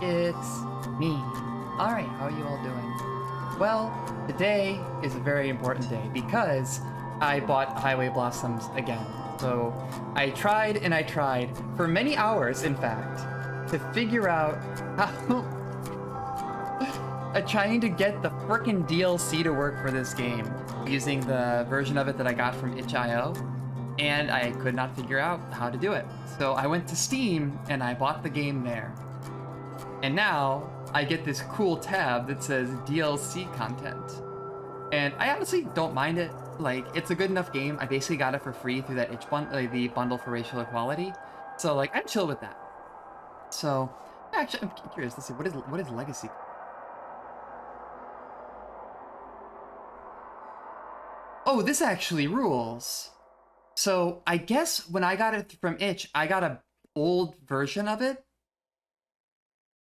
It's me. Alright, how are you all doing? Well, today is a very important day because I bought Highway Blossoms again. So I tried and I tried for many hours, in fact, to figure out how trying to get the frickin' DLC to work for this game using the version of it that I got from itch.io, and I could not figure out how to do it. So I went to Steam and I bought the game there. And now I get this cool tab that says DLC content. And I honestly don't mind it. Like, it's a good enough game. I basically got it for free through that the bundle for racial equality. So like, I'm chill with that. So actually, I'm curious. Let's see, what is Legacy? Oh, this actually rules. So I guess when I got it from itch, I got an old version of it.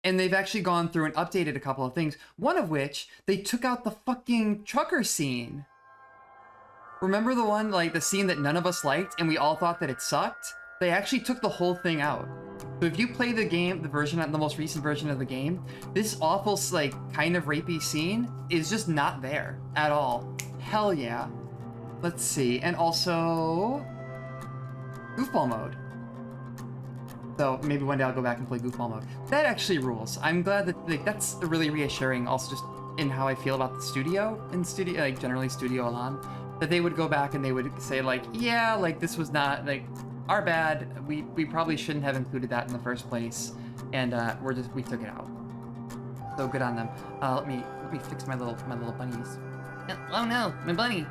And they've actually gone through and updated a couple of things. One of which, they took out the fucking trucker scene. Remember the one, like, the scene that none of us liked and we all thought that it sucked? They actually took the whole thing out. So if you play the game, the most recent version of the game, this awful, like, kind of rapey scene is just not there at all. Hell yeah. Let's see. And also, goofball mode. So maybe one day I'll go back and play goofball mode. That actually rules. I'm glad that, like, that's really reassuring also just in how I feel about the studio, like generally Studio Elan, that they would go back and they would say like, yeah, like this was not, like, our bad. We probably shouldn't have included that in the first place. And we took it out. So good on them. Let me fix my little bunnies. Oh no, my bunny.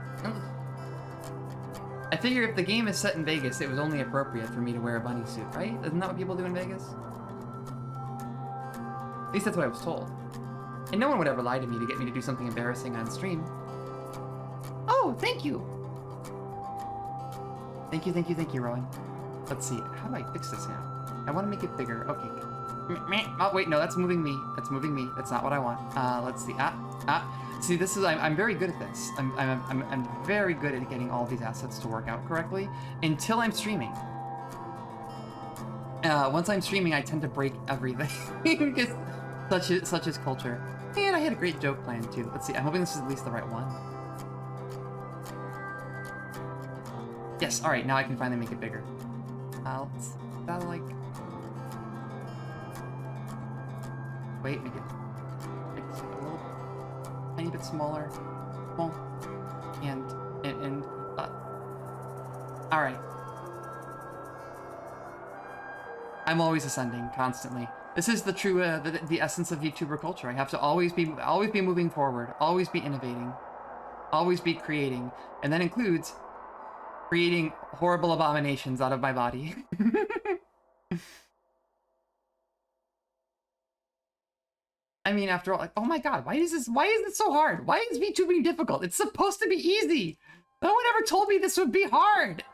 I figure if the game is set in Vegas, it was only appropriate for me to wear a bunny suit, right? Isn't that what people do in Vegas? At least that's what I was told. And no one would ever lie to me to get me to do something embarrassing on stream. Oh, thank you! Thank you, Rowan. Let's see, how do I fix this now? I want to make it bigger. Okay, good. Oh, wait, no, that's moving me. That's moving me. That's not what I want. Let's see. See, this is, I'm very good at this. I'm very good at getting all these assets to work out correctly until I'm streaming. Once I'm streaming, I tend to break everything because such is culture. And I had a great joke planned too. Let's see. I'm hoping this is at least the right one. Yes. All right. Now I can finally make it bigger. That'll like. Wait. Make it a little. Tiny bit smaller. Well, and all right. I'm always ascending constantly. This is the true the essence of YouTuber culture. I have to always be moving forward, always be innovating, always be creating, and that includes creating horrible abominations out of my body. I mean, after all, like, oh my god, why is this so hard? Why is VTubing difficult? It's supposed to be easy. No one ever told me this would be hard.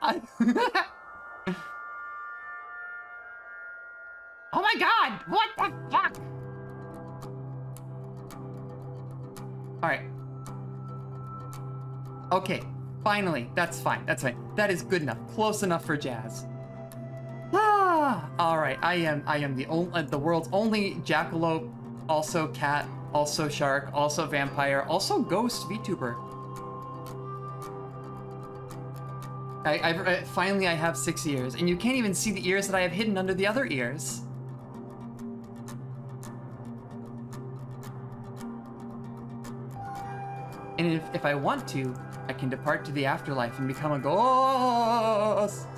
Oh my god, what the fuck? All right. Okay, finally, that's fine, that's fine. That is good enough, close enough for jazz. All right, I am the world's only jackalope, also cat, also shark, also vampire, also ghost VTuber. Finally I have 6 ears, and you can't even see the ears that I have hidden under the other ears. And if I want to, I can depart to the afterlife and become a ghost.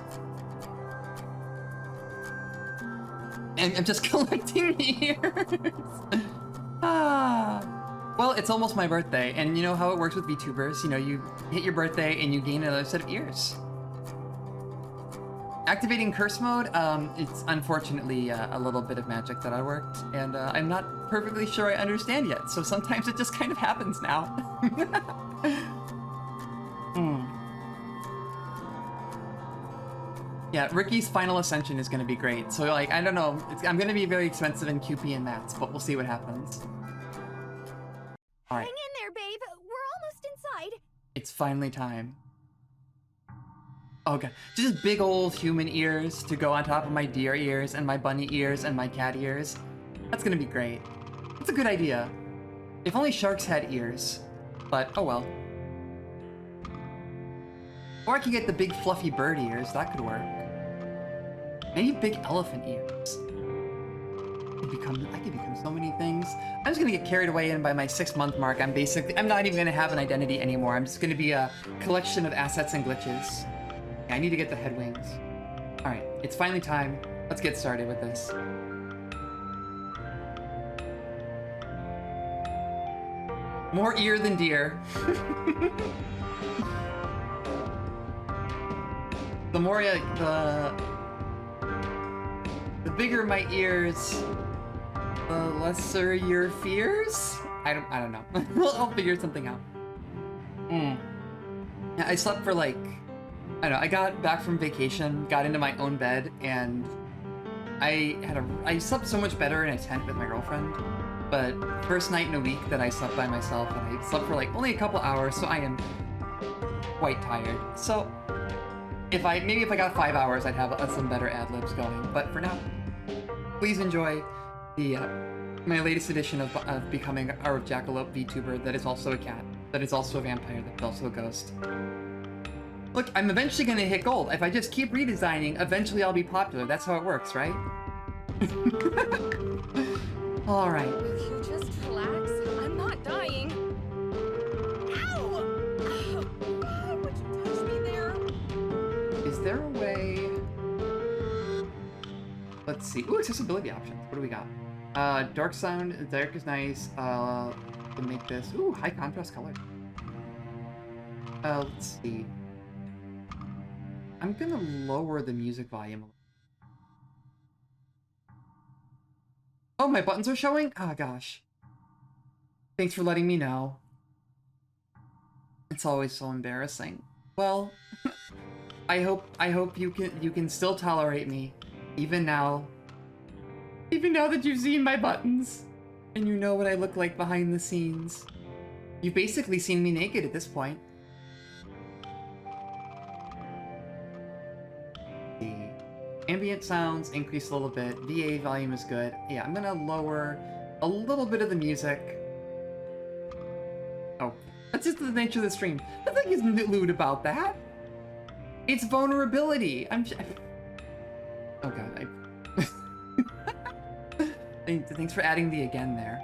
And I'm just collecting ears. Well, it's almost my birthday, and you know how it works with VTubers. You know, you hit your birthday and you gain another set of ears. Activating curse mode, it's unfortunately a little bit of magic that I worked, and I'm not perfectly sure I understand yet, so sometimes it just kind of happens now. Yeah, Ricky's final ascension is going to be great, so like, I don't know, I'm going to be very expensive in QP and mats, but we'll see what happens. All right. Hang in there, babe. We're almost inside. It's finally time. Oh god, just big old human ears to go on top of my deer ears and my bunny ears and my cat ears. That's gonna be great. That's a good idea. If only sharks had ears. But, oh well. Or I could get the big fluffy bird ears. That could work. Maybe big elephant ears. I could become so many things. I'm just gonna get carried away, and by my 6-month mark, I'm not even gonna have an identity anymore. I'm just gonna be a collection of assets and glitches. Yeah, I need to get the head wings. Alright, it's finally time. Let's get started with this. More ear than deer. The more the bigger my ears, the lesser your fears? I don't know. I'll figure something out. Yeah, I slept for like, I don't know, I got back from vacation, got into my own bed, and I slept so much better in a tent with my girlfriend. But first night in a week that I slept by myself, and I slept for like only a couple hours, so I am quite tired. So maybe if I got 5 hours, I'd have some better ad-libs going. But for now, please enjoy my latest edition of becoming a jackalope VTuber that is also a cat, that is also a vampire, that is also a ghost. Look, I'm eventually gonna hit gold. If I just keep redesigning, eventually I'll be popular. That's how it works, right? All right. Will you just relax? I'm not dying. Ow! Why would you touch me there? Is there a way? Let's see. Ooh, accessibility options. What do we got? Dark sound. Dark is nice. Can make this. Ooh, high contrast color. Let's see. I'm gonna lower the music volume a little. Oh, my buttons are showing? Oh gosh. Thanks for letting me know. It's always so embarrassing. Well, I hope you can still tolerate me, even now. Even now that you've seen my buttons, and you know what I look like behind the scenes. You've basically seen me naked at this point. The ambient sounds increase a little bit. VA volume is good. Yeah, I'm gonna lower a little bit of the music. Oh, that's just the nature of the stream. Nothing is lewd about that. It's vulnerability. Oh god, Thanks for adding the again there.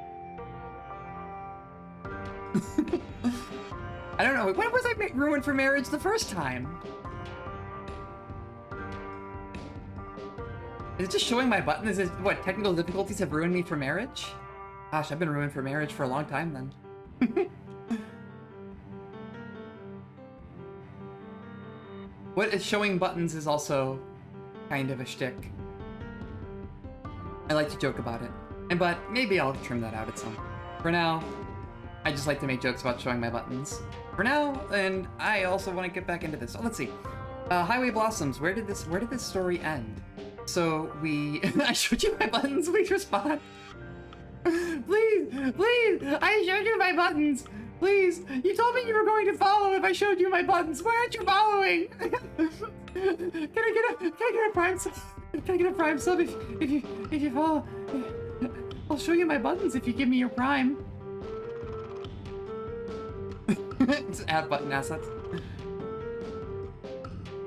I don't know. When was I ruined for marriage the first time? Is it just showing my button? Is it what technical difficulties have ruined me for marriage? Gosh, I've been ruined for marriage for a long time then. What is showing buttons is also kind of a shtick. I like to joke about it. But maybe I'll trim that out at some point. For now, I just like to make jokes about showing my buttons. For now, and I also want to get back into this. So let's see. Highway Blossoms, where did this story end? So I showed you my buttons, please respond. Please, I showed you my buttons. Please, you told me you were going to follow if I showed you my buttons. Why aren't you following? Can I get a prime sub? Can I get a prime sub if you follow? I'll show you my buttons if you give me your prime. Just add button assets.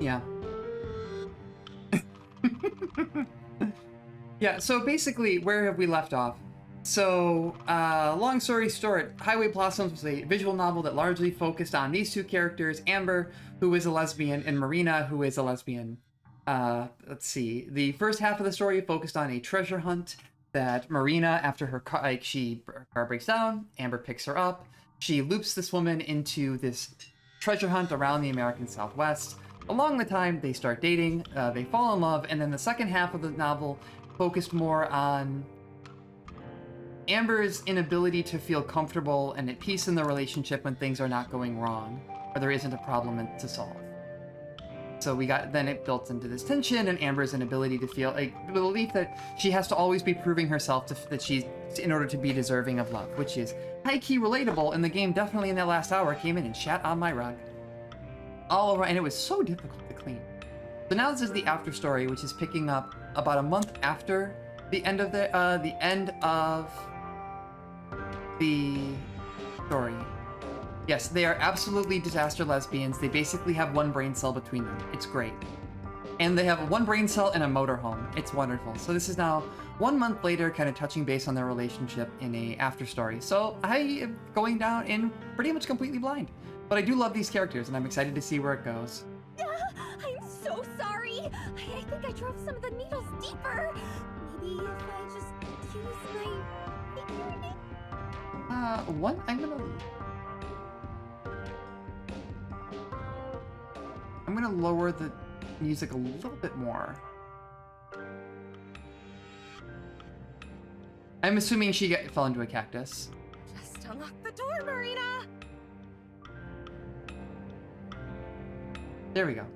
Yeah. Yeah, so basically, where have we left off? So, long story short, Highway Blossoms was a visual novel that largely focused on these two characters, Amber, who is a lesbian, and Marina, who is a lesbian. Let's see. The first half of the story focused on a treasure hunt that Marina, after her car breaks down, Amber picks her up. She loops this woman into this treasure hunt around the American Southwest. Along the time, they start dating, they fall in love, and then the second half of the novel focused more on Amber's inability to feel comfortable and at peace in the relationship when things are not going wrong, or there isn't a problem to solve. So then it built into this tension, and Amber's inability to feel a belief that she has to always be proving herself in order to be deserving of love, which is high-key relatable, and the game definitely in that last hour came in and shat on my rug. All over, and it was so difficult to clean. So now this is the after story, which is picking up about a month after the end of the end of the story. Yes, they are absolutely disaster lesbians. They basically have one brain cell between them. It's great. And they have one brain cell in a motorhome. It's wonderful. So this is now 1 month later, kind of touching base on their relationship in a after story. So I am going down in pretty much completely blind. But I do love these characters, and I'm excited to see where it goes. I'm so sorry. I think I drove some of the needles deeper. Maybe if I just use my finger. One, I'm gonna lower the music a little bit more. I'm assuming she fell into a cactus. Just unlock the door, Marina. There we go.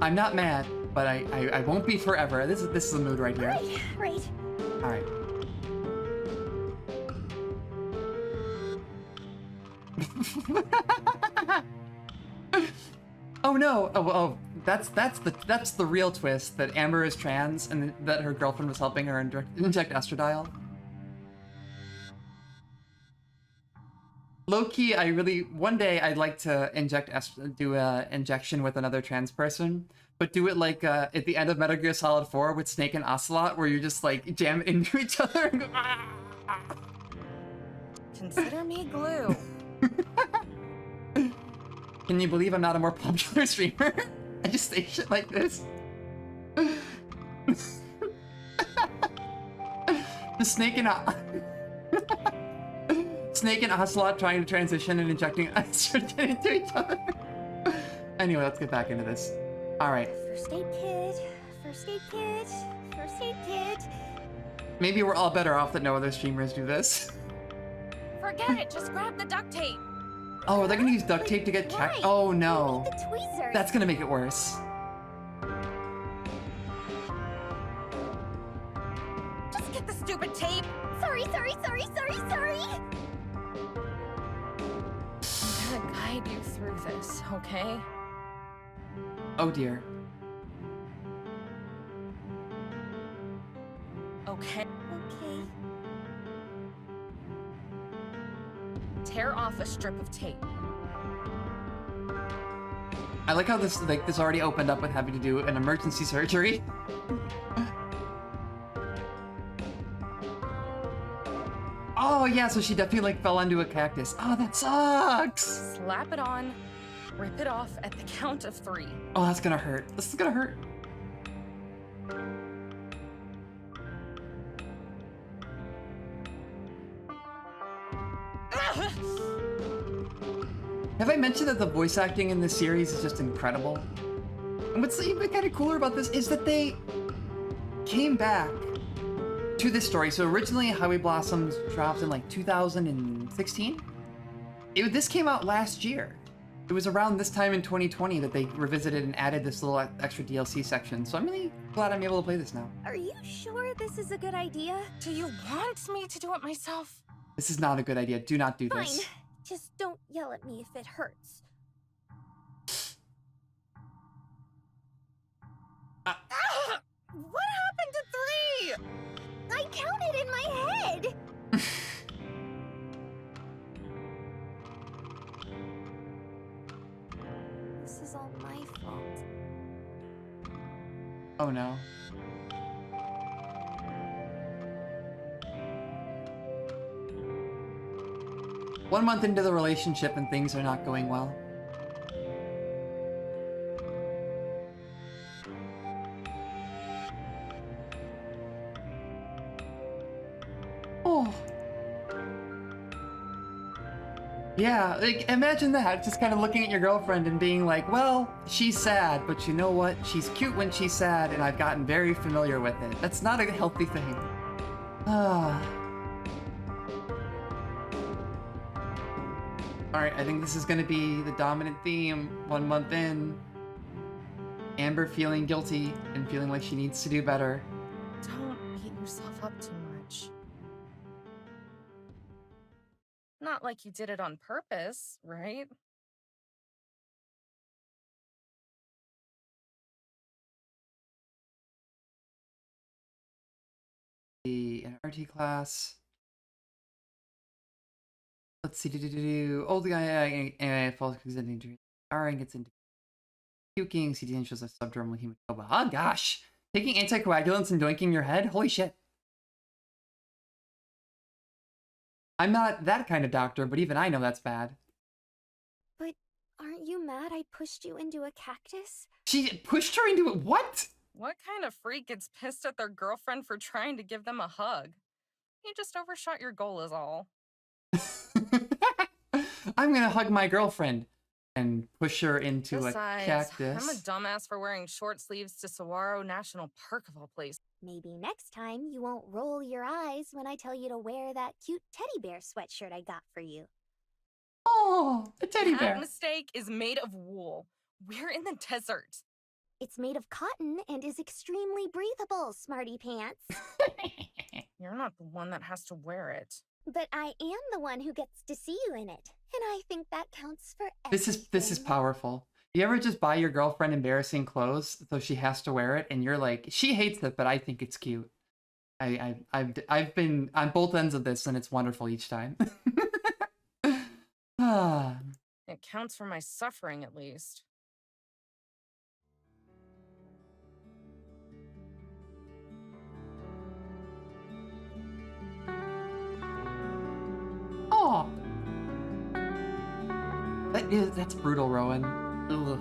I'm not mad, but I won't be forever. This is the mood right here. Right. All right. Oh no! Oh, that's the real twist, that Amber is trans and that her girlfriend was helping her inject estradiol. Low key, one day I'd like to do a injection with another trans person, but do it like at the end of Metal Gear Solid 4 with Snake and Ocelot, where you just like jam it into each other and go. Consider me glue. Can you believe I'm not a more popular streamer? I just say shit like this. The Snake and Ocelot trying to transition and injecting estrogen into each other. Anyway, let's get back into this. Alright. First aid kit. First aid kit. First aid kit. Maybe we're all better off that no other streamers do this. Forget it. Just grab the duct tape. Oh, they're gonna use duct tape to get checked? Oh no. The tweezers. That's gonna make it worse. Just get the stupid tape. Sorry. I'm gonna guide you through this, okay? Oh dear. Okay. Tear off a strip of tape. I like how this already opened up with having to do an emergency surgery. Oh yeah, so she definitely like fell into a cactus. Oh, that sucks. Slap it on, rip it off at the count of 3. Oh, that's gonna hurt. This is gonna hurt. Have I mentioned that the voice acting in this series is just incredible? And what's even kind of cooler about this is that they came back to this story. So originally Highway Blossoms dropped in like 2016. This came out last year. It was around this time in 2020 that they revisited and added this little extra DLC section. So I'm really glad I'm able to play this now. Are you sure this is a good idea? Do you want me to do it myself? This is not a good idea. Do not do this. Fine. Just don't yell at me if it hurts. What happened to 3? I counted in my head. This is all my fault. Oh no. One month into the relationship and things are not going well. Oh. Yeah, like imagine that, just kind of looking at your girlfriend and being like, well, she's sad, but you know what? She's cute when she's sad, and I've gotten very familiar with it. That's not a healthy thing. Ah. Alright, I think this is gonna be the dominant theme 1 month in. Amber feeling guilty and feeling like she needs to do better. Don't beat yourself up too much. Not like you did it on purpose, right? the an RT class. Let's see. Old guy falls presenting to RN gets into puking. CT shows a subdermal hematoma. Oh gosh, taking anticoagulants and doinking your head. Holy shit. I'm not that kind of doctor, but even I know that's bad. But aren't you mad I pushed you into a cactus? She pushed her into it. What? What kind of freak gets pissed at their girlfriend for trying to give them a hug? You just overshot your goal is all. I'm gonna hug my girlfriend and push her into Besides, a cactus. I'm a dumbass for wearing short sleeves to Saguaro National Park of all places. Maybe next time you won't roll your eyes when I tell you to wear that cute teddy bear sweatshirt I got for you. Oh, a teddy bear. That mistake is made of wool. We're in the desert. It's made of cotton and is extremely breathable, smarty pants. You're not the one that has to wear it. But I am the one who gets to see you in it, and I think that counts for everything. This is powerful. You ever just buy your girlfriend embarrassing clothes so she has to wear it, and you're like, she hates it, but I think it's cute. I've been on both ends of this, and it's wonderful each time. Ah. It counts for my suffering, at least. Oh, that's brutal, Rowan. Ugh.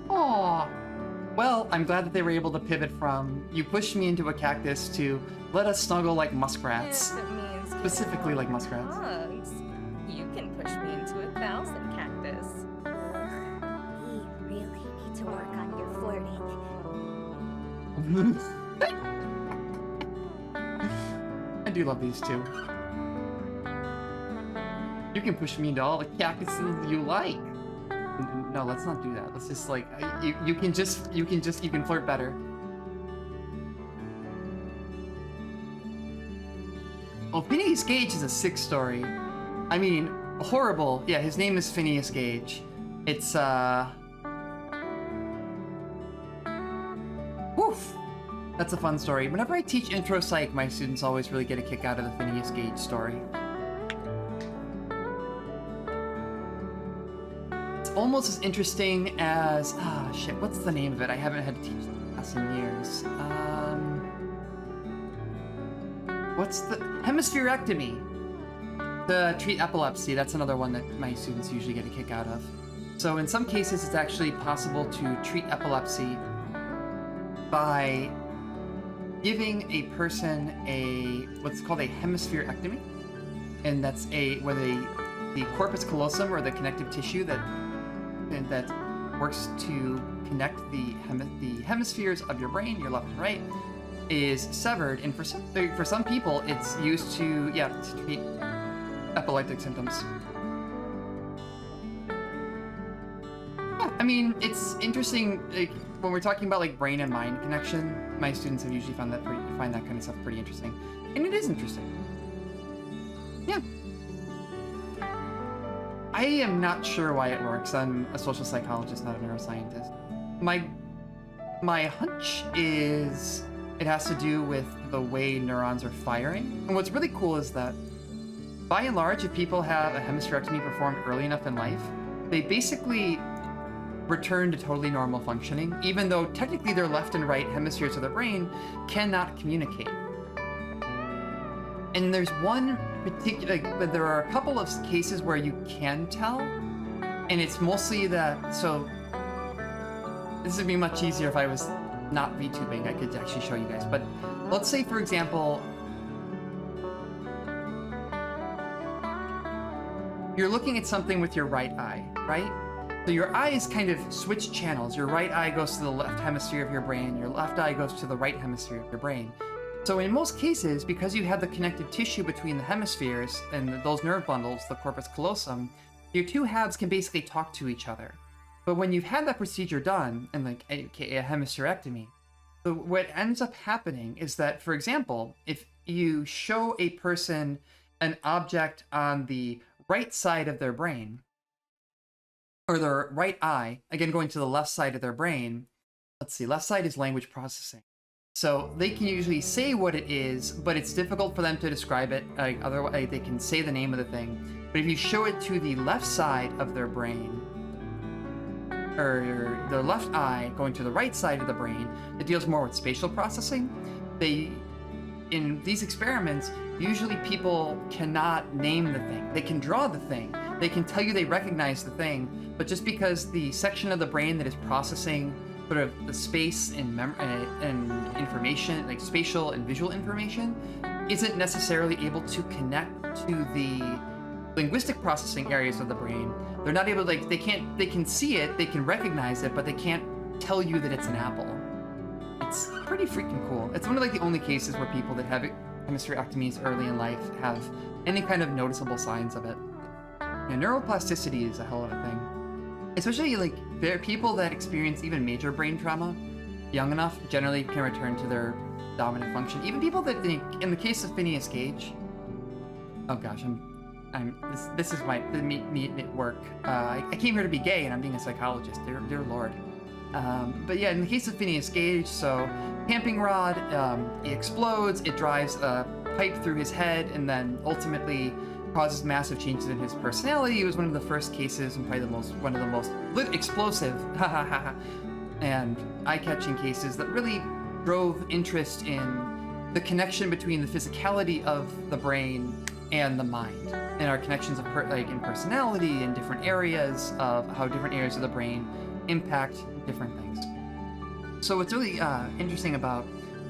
Oh, well, I'm glad that they were able to pivot from you pushed me into a cactus to let us snuggle like muskrats. If it means Specifically like muskrats. hugs, you can push me into 1,000 cactus. You really need to work on your flirting. I do love these two. You can push me into all the cactuses you like. No, let's not do that. Let's just like you can flirt better. Well, Phineas Gage is a sick story. I mean, horrible. Yeah, his name is Phineas Gage. It's woof. That's a fun story. Whenever I teach intro psych, my students always really get a kick out of the Phineas Gage story. It's almost as interesting as shit. What's the name of it? I haven't had to teach the class in years. What's the hemispherectomy? To treat epilepsy. That's another one that my students usually get a kick out of. So in some cases, it's actually possible to treat epilepsy by giving a person what's called a hemispherectomy, and that's where the corpus callosum, or the connective tissue that works to connect the hemispheres of your brain, your left and right, is severed, and for some people it's used to treat epileptic symptoms. I mean, it's interesting. Like, when we're talking about like brain and mind connection, my students have usually find that kind of stuff pretty interesting, and it is interesting. Yeah. I am not sure why it works. I'm a social psychologist, not a neuroscientist. My hunch is it has to do with the way neurons are firing. And what's really cool is that, by and large, if people have a hemispherectomy performed early enough in life, they basically return to totally normal functioning, even though technically their left and right hemispheres of the brain cannot communicate. And there's one particular, but there are a couple of cases where you can tell, and it's mostly that, so this would be much easier if I was not VTubing. I could actually show you guys, but let's say, for example, you're looking at something with your right eye, right? So your eyes kind of switch channels. Your right eye goes to the left hemisphere of your brain, your left eye goes to the right hemisphere of your brain. So in most cases, because you have the connective tissue between the hemispheres and those nerve bundles, the corpus callosum, your two halves can basically talk to each other. But when you've had that procedure done, and like a hemispherectomy, what ends up happening is that, for example, if you show a person an object on the right side of their brain, or their right eye, again going to the left side of their brain. Let's see, left side is language processing. So they can usually say what it is, but it's difficult for them to describe it. Otherwise, they can say the name of the thing. But if you show it to the left side of their brain, or their left eye going to the right side of the brain, it deals more with spatial processing. In these experiments, usually people cannot name the thing. They can draw the thing. They can tell you they recognize the thing, but just because the section of the brain that is processing sort of the space and information, like spatial and visual information, isn't necessarily able to connect to the linguistic processing areas of the brain. They're not able to, like, they can see it, they can recognize it, but they can't tell you that it's an apple. It's pretty freaking cool. It's one of like the only cases where people that have hemispherectomies early in life have any kind of noticeable signs of it. Yeah, neuroplasticity is a hell of a thing. Especially like there are people that experience even major brain trauma young enough generally can return to their dominant function. Even people that think, in the case of Phineas Gage, oh gosh, this is my me at work. I came here to be gay and I'm being a psychologist. Dear Lord. But yeah, in the case of Phineas Gage, so camping rod, it explodes, it drives a pipe through his head, and then ultimately causes massive changes in his personality. It was one of the first cases, and probably one of the most explosive, and eye-catching cases that really drove interest in the connection between the physicality of the brain and the mind, and our connections of in personality in different areas of how different areas of the brain impact different things. So what's really interesting about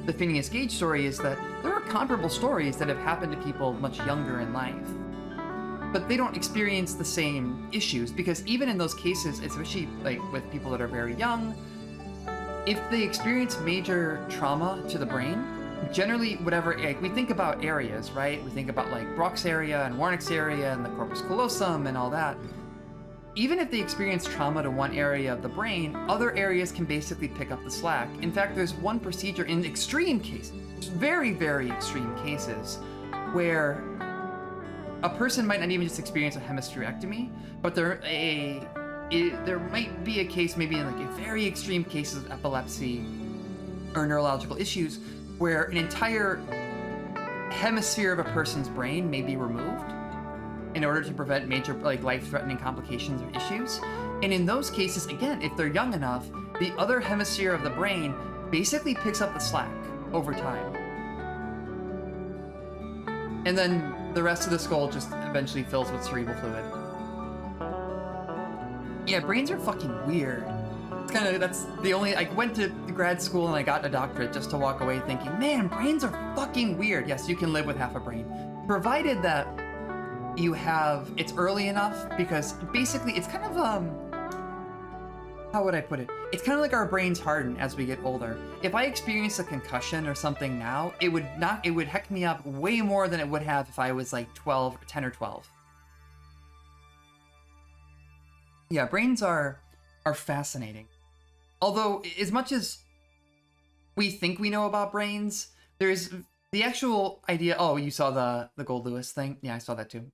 the Phineas Gage story is that there are comparable stories that have happened to people much younger in life, but they don't experience the same issues, because even in those cases, especially like with people that are very young, if they experience major trauma to the brain, generally whatever, like we think about areas, right? We think about like Brock's area and Warnick's area and the corpus callosum and all that. Even if they experience trauma to one area of the brain, other areas can basically pick up the slack. In fact, there's one procedure in extreme cases, very, very extreme cases, where a person might not even just experience a hemispherectomy, but there might be a case, maybe in like a very extreme cases of epilepsy or neurological issues, where an entire hemisphere of a person's brain may be removed in order to prevent major like life-threatening complications or issues. And in those cases, again, if they're young enough, the other hemisphere of the brain basically picks up the slack over time. And then the rest of the skull just eventually fills with cerebral fluid. Yeah, brains are fucking weird. It's kind of, that's the only, I went to grad school and I got a doctorate just to walk away thinking, man, brains are fucking weird. Yes, you can live with half a brain, provided that you have, it's early enough, because basically it's kind of, how would I put it? It's kind of like our brains harden as we get older. If I experience a concussion or something now, it would heck me up way more than it would have if I was like 10 or 12. Yeah, brains are fascinating. Although, as much as we think we know about brains, there's the actual idea. Oh, you saw the Gold Lewis thing? Yeah, I saw that too.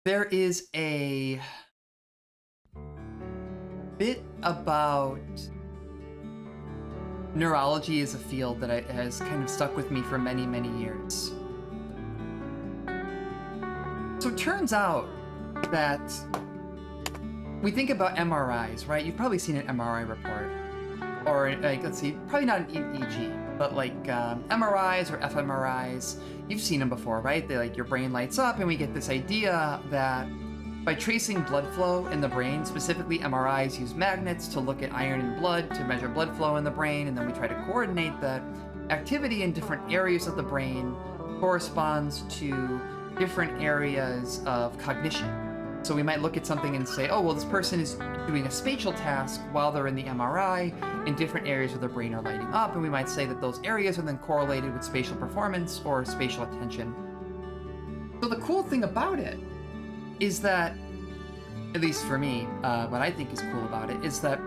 There is a bit about neurology as a field that has kind of stuck with me for many, many years. So it turns out that we think about MRIs, right? You've probably seen an MRI report. Or, like, let's see, probably not an EEG, but like MRIs or fMRIs, you've seen them before, right? They, like, your brain lights up and we get this idea that by tracing blood flow in the brain, specifically MRIs use magnets to look at iron in blood to measure blood flow in the brain, and then we try to coordinate that activity in different areas of the brain corresponds to different areas of cognition. So we might look at something and say, oh, well, this person is doing a spatial task while they're in the MRI, and different areas of their brain are lighting up, and we might say that those areas are then correlated with spatial performance or spatial attention. So the cool thing about it is that, at least for me, what I think is cool about it is that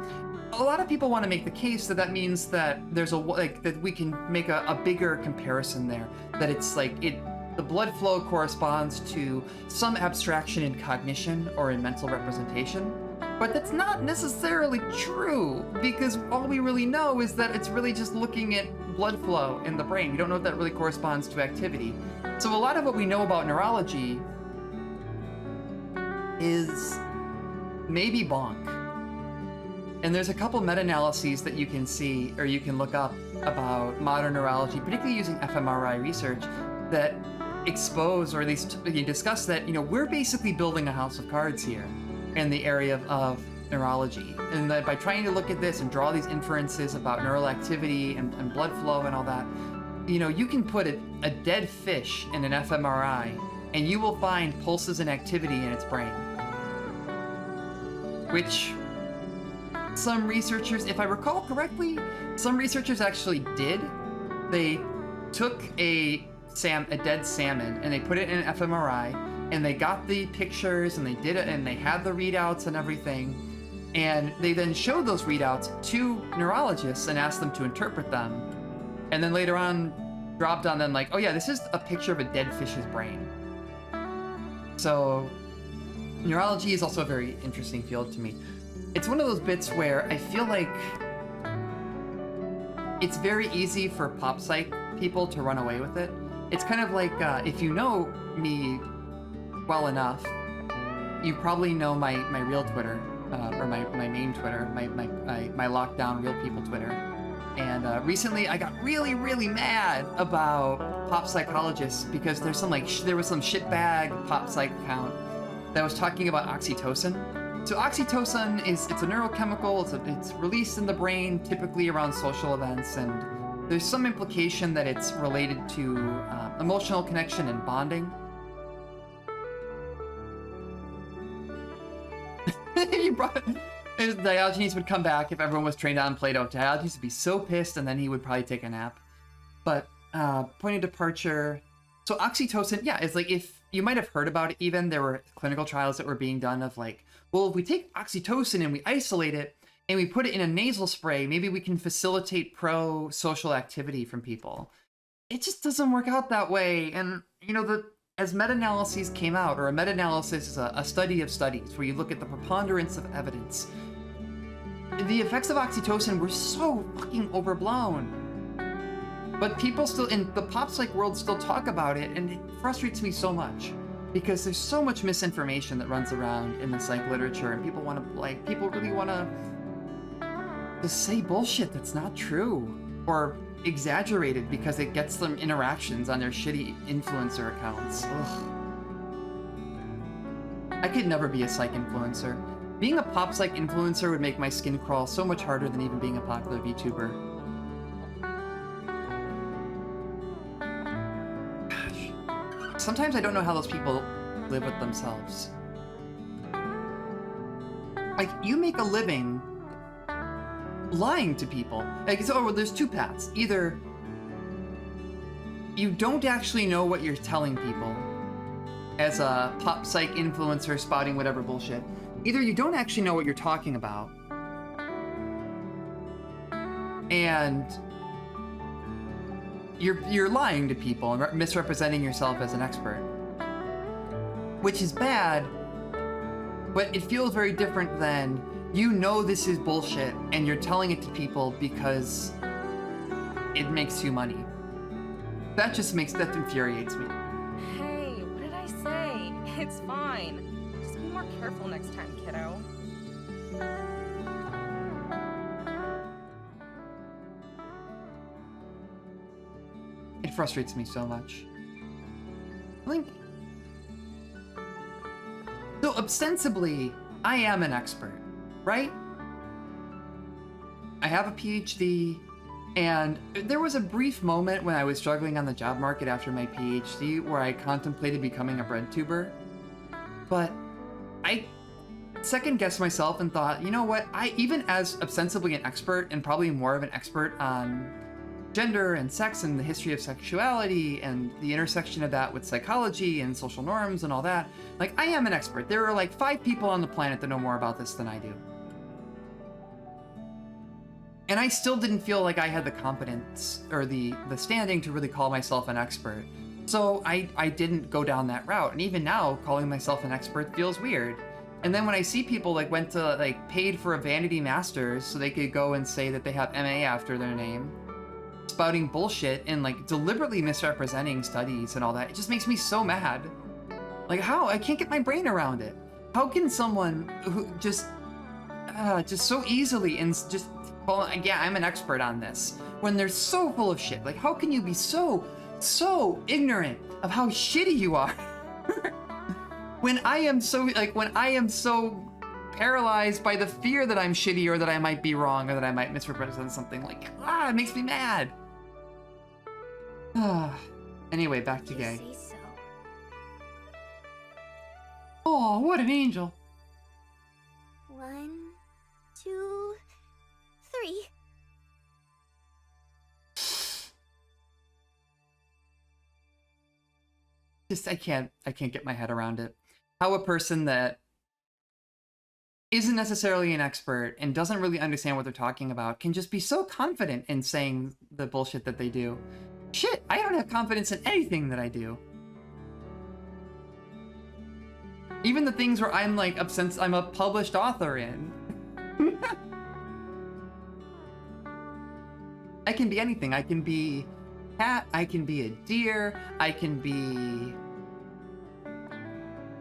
a lot of people want to make the case that that means that there's that we can make a bigger comparison there, that it's like the blood flow corresponds to some abstraction in cognition or in mental representation. But that's not necessarily true, because all we really know is that it's really just looking at blood flow in the brain. We don't know if that really corresponds to activity. So a lot of what we know about neurology is maybe bonk. And there's a couple meta-analyses that you can see, or you can look up, about modern neurology, particularly using fMRI research, that expose, or at least discuss that, we're basically building a house of cards here in the area of neurology. And that by trying to look at this and draw these inferences about neural activity and blood flow and all that, you can put a dead fish in an fMRI and you will find pulses and activity in its brain. Which some researchers, if I recall correctly, some researchers actually did. They took a dead salmon and they put it in an fMRI, and they got the pictures and they did it and they had the readouts and everything, and they then showed those readouts to neurologists and asked them to interpret them, and then later on dropped on them like, oh yeah, this is a picture of a dead fish's brain. So neurology is also a very interesting field to me. It's one of those bits where I feel like it's very easy for pop psych people to run away with it. It's kind of like, if you know me well enough, you probably know my real Twitter, or my main Twitter, my lockdown real people Twitter. And recently I got really, really mad about pop psychologists because there was some shitbag pop psych account that was talking about oxytocin. So oxytocin it's a neurochemical, it's released in the brain typically around social events, and there's some implication that it's related to emotional connection and bonding. Diogenes would come back if everyone was trained on Plato. Diogenes would be so pissed, and then he would probably take a nap. But point of departure. So oxytocin, yeah, it's like, if you might have heard about it even, there were clinical trials that were being done of like, well, if we take oxytocin and we isolate it and we put it in a nasal spray, maybe we can facilitate pro-social activity from people. It just doesn't work out that way. And, as meta-analyses came out, or a meta-analysis is a study of studies where you look at the preponderance of evidence, the effects of oxytocin were so fucking overblown. But people still, in the pop psych world, still talk about it, and it frustrates me so much. Because there's so much misinformation that runs around in the psych literature, and people really want to just say bullshit that's not true, or exaggerated because it gets them interactions on their shitty influencer accounts. Ugh. I could never be a psych influencer. Being a pop psych influencer would make my skin crawl so much harder than even being a popular VTuber. Sometimes I don't know how those people live with themselves. Like, you make a living lying to people. Like, there's two paths. Either you don't actually know what you're telling people as a pop psych influencer spouting whatever bullshit. Either you don't actually know what you're talking about, and you're lying to people and misrepresenting yourself as an expert, which is bad, but it feels very different than this is bullshit and you're telling it to people because it makes you money. That infuriates me. Hey, what did I say? It's fine. Just be more careful next time, kiddo. It frustrates me so much. So ostensibly, I am an expert, right? I have a PhD, and there was a brief moment when I was struggling on the job market after my PhD where I contemplated becoming a bread tuber. But I second-guessed myself and thought, you know what? Even as ostensibly an expert, and probably more of an expert on gender and sex and the history of sexuality and the intersection of that with psychology and social norms and all that, like, I am an expert. There are like 5 people on the planet that know more about this than I do. And I still didn't feel like I had the competence or the standing to really call myself an expert. So I didn't go down that route. And even now, calling myself an expert feels weird. And then when I see people like went to like paid for a Vanity Masters so they could go and say that they have MA after their name, spouting bullshit and like deliberately misrepresenting studies and all that, it just makes me so mad. Like how? I can't get my brain around it. How can someone who just so easily and just call, yeah, I'm an expert on this, when they're so full of shit? Like how can you be so ignorant of how shitty you are? when I am so paralyzed by the fear that I'm shitty or that I might be wrong or that I might misrepresent something, like, it makes me mad. Anyway, back to Gay. Say so. Oh, what an angel. 1, 2, 3. Just I can't get my head around it. How a person that isn't necessarily an expert and doesn't really understand what they're talking about can just be so confident in saying the bullshit that they do. Shit, I don't have confidence in anything that I do. Even the things where I'm like, since I'm a published author in. I can be anything. I can be a cat, I can be a deer, I can be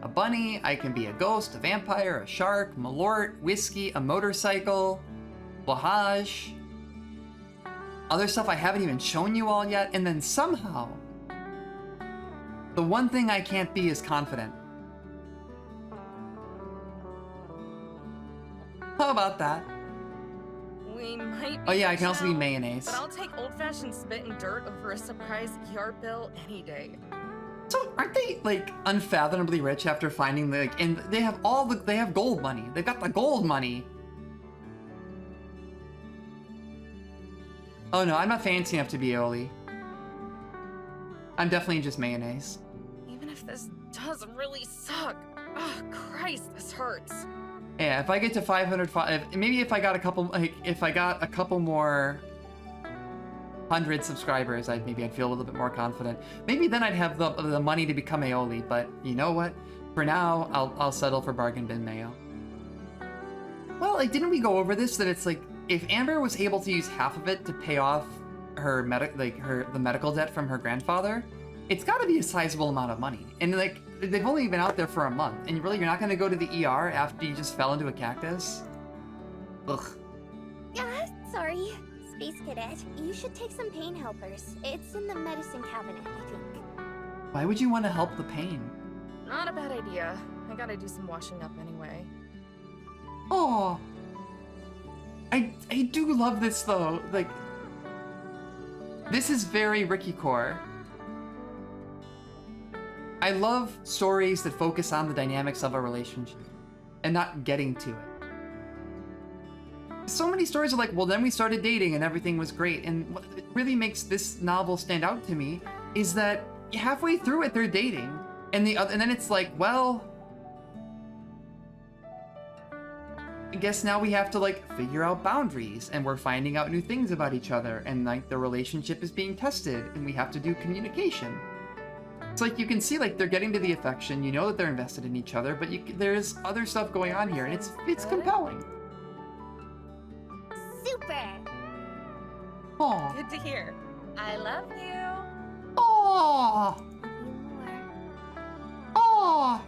a bunny, I can be a ghost, a vampire, a shark, malort, whiskey, a motorcycle, Lahaj, other stuff I haven't even shown you all yet, and then somehow, the one thing I can't be is confident. How about that? We might be Oh yeah, I can also be rich now, mayonnaise. But I'll take old-fashioned spit and dirt over a surprise ER bill any day. So aren't they like unfathomably rich after finding the and they have they have gold money. They've got the gold money. Oh no, I'm not fancy enough to be aioli. I'm definitely just mayonnaise. Even if this does really suck. Oh, Christ, this hurts. Yeah, if I get to 500, maybe if I got a couple, like if I got a couple more 100 subscribers, I'd feel a little bit more confident. Maybe then I'd have the money to become aioli. But you know what? For now, I'll settle for bargain bin mayo. Well, like didn't we go over this? That it's like if Amber was able to use half of it to pay off her the medical debt from her grandfather, it's got to be a sizable amount of money. And like they've only been out there for a month, and you're not going to go to the ER after you just fell into a cactus? Ugh. Sorry. Space Cadet, you should take some pain helpers. It's in the medicine cabinet, I think. Why would you want to help the pain? Not a bad idea. I gotta do some washing up anyway. Oh, I do love this though. Like, this is very Ricky Core. I love stories that focus on the dynamics of a relationship and not getting to it. So many stories are like, well, then we started dating and everything was great. And what really makes this novel stand out to me is that halfway through it, they're dating, and then it's like, well, I guess now we have to like figure out boundaries, and we're finding out new things about each other, and like the relationship is being tested, and we have to do communication. It's like you can see like they're getting to the affection, you know that they're invested in each other, but there's other stuff going on here, and it's compelling. Super! Aww. Good to hear. I love you. Aww. Love you more. Aww.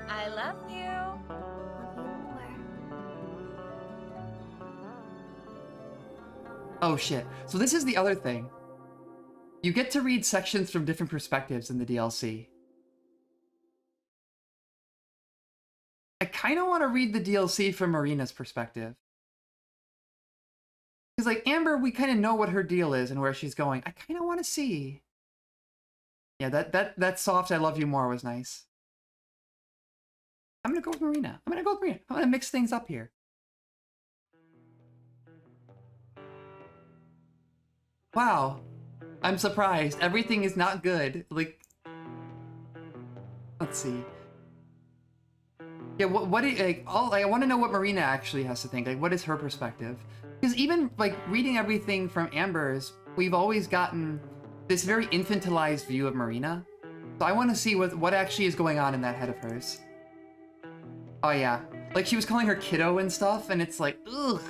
I love you. Love you more. Oh shit. So this is the other thing. You get to read sections from different perspectives in the DLC. I kind of want to read the DLC from Marina's perspective. Because like Amber, we kind of know what her deal is and where she's going. I kind of want to see. Yeah, that soft I love you more was nice. I'm gonna go with Marina. I'm gonna mix things up here. Wow. I'm surprised. Everything is not good. Like, let's see. Yeah, I want to know what Marina actually has to think. Like, what is her perspective? Because even like reading everything from Amber's, we've always gotten this very infantilized view of Marina, So I want to see what actually is going on in that head of hers. Oh yeah, like she was calling her kiddo and stuff, and it's like, ugh.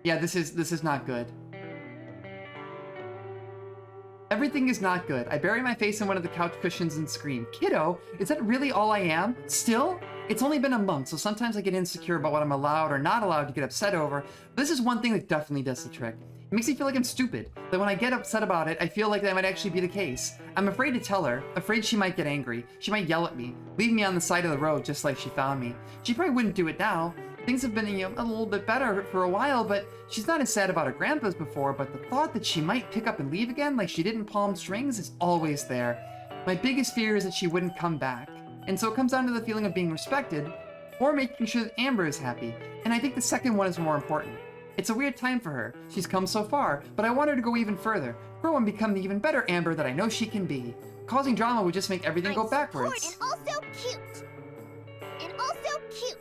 Yeah, this is not good. Everything is not good. I bury my face in one of the couch cushions and scream. Kiddo, is that really all I am? Still? It's only been a month, so sometimes I get insecure about what I'm allowed or not allowed to get upset over. But this is one thing that definitely does the trick. It makes me feel like I'm stupid. That when I get upset about it, I feel like that might actually be the case. I'm afraid to tell her, afraid she might get angry. She might yell at me, leave me on the side of the road just like she found me. She probably wouldn't do it now. Things have been, a little bit better for a while, but she's not as sad about her grandpa's before, but the thought that she might pick up and leave again like she did in Palm Springs is always there. My biggest fear is that she wouldn't come back. And so it comes down to the feeling of being respected, or making sure that Amber is happy. And I think the second one is more important. It's a weird time for her. She's come so far, but I want her to go even further, grow and become the even better Amber that I know she can be. Causing drama would just make everything go backwards. And also cute. And also cute.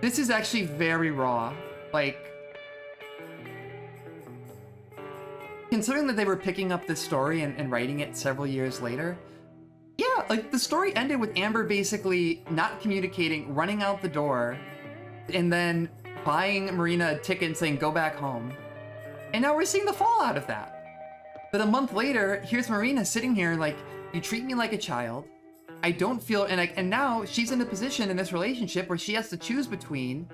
This is actually very raw. Like, considering that they were picking up this story and writing it several years later, yeah, like the story ended with Amber basically not communicating, running out the door, and then buying Marina a ticket and saying, go back home. And now we're seeing the fallout of that. But a month later, here's Marina sitting here like, you treat me like a child. I don't feel, and now she's in a position in this relationship where she has to choose between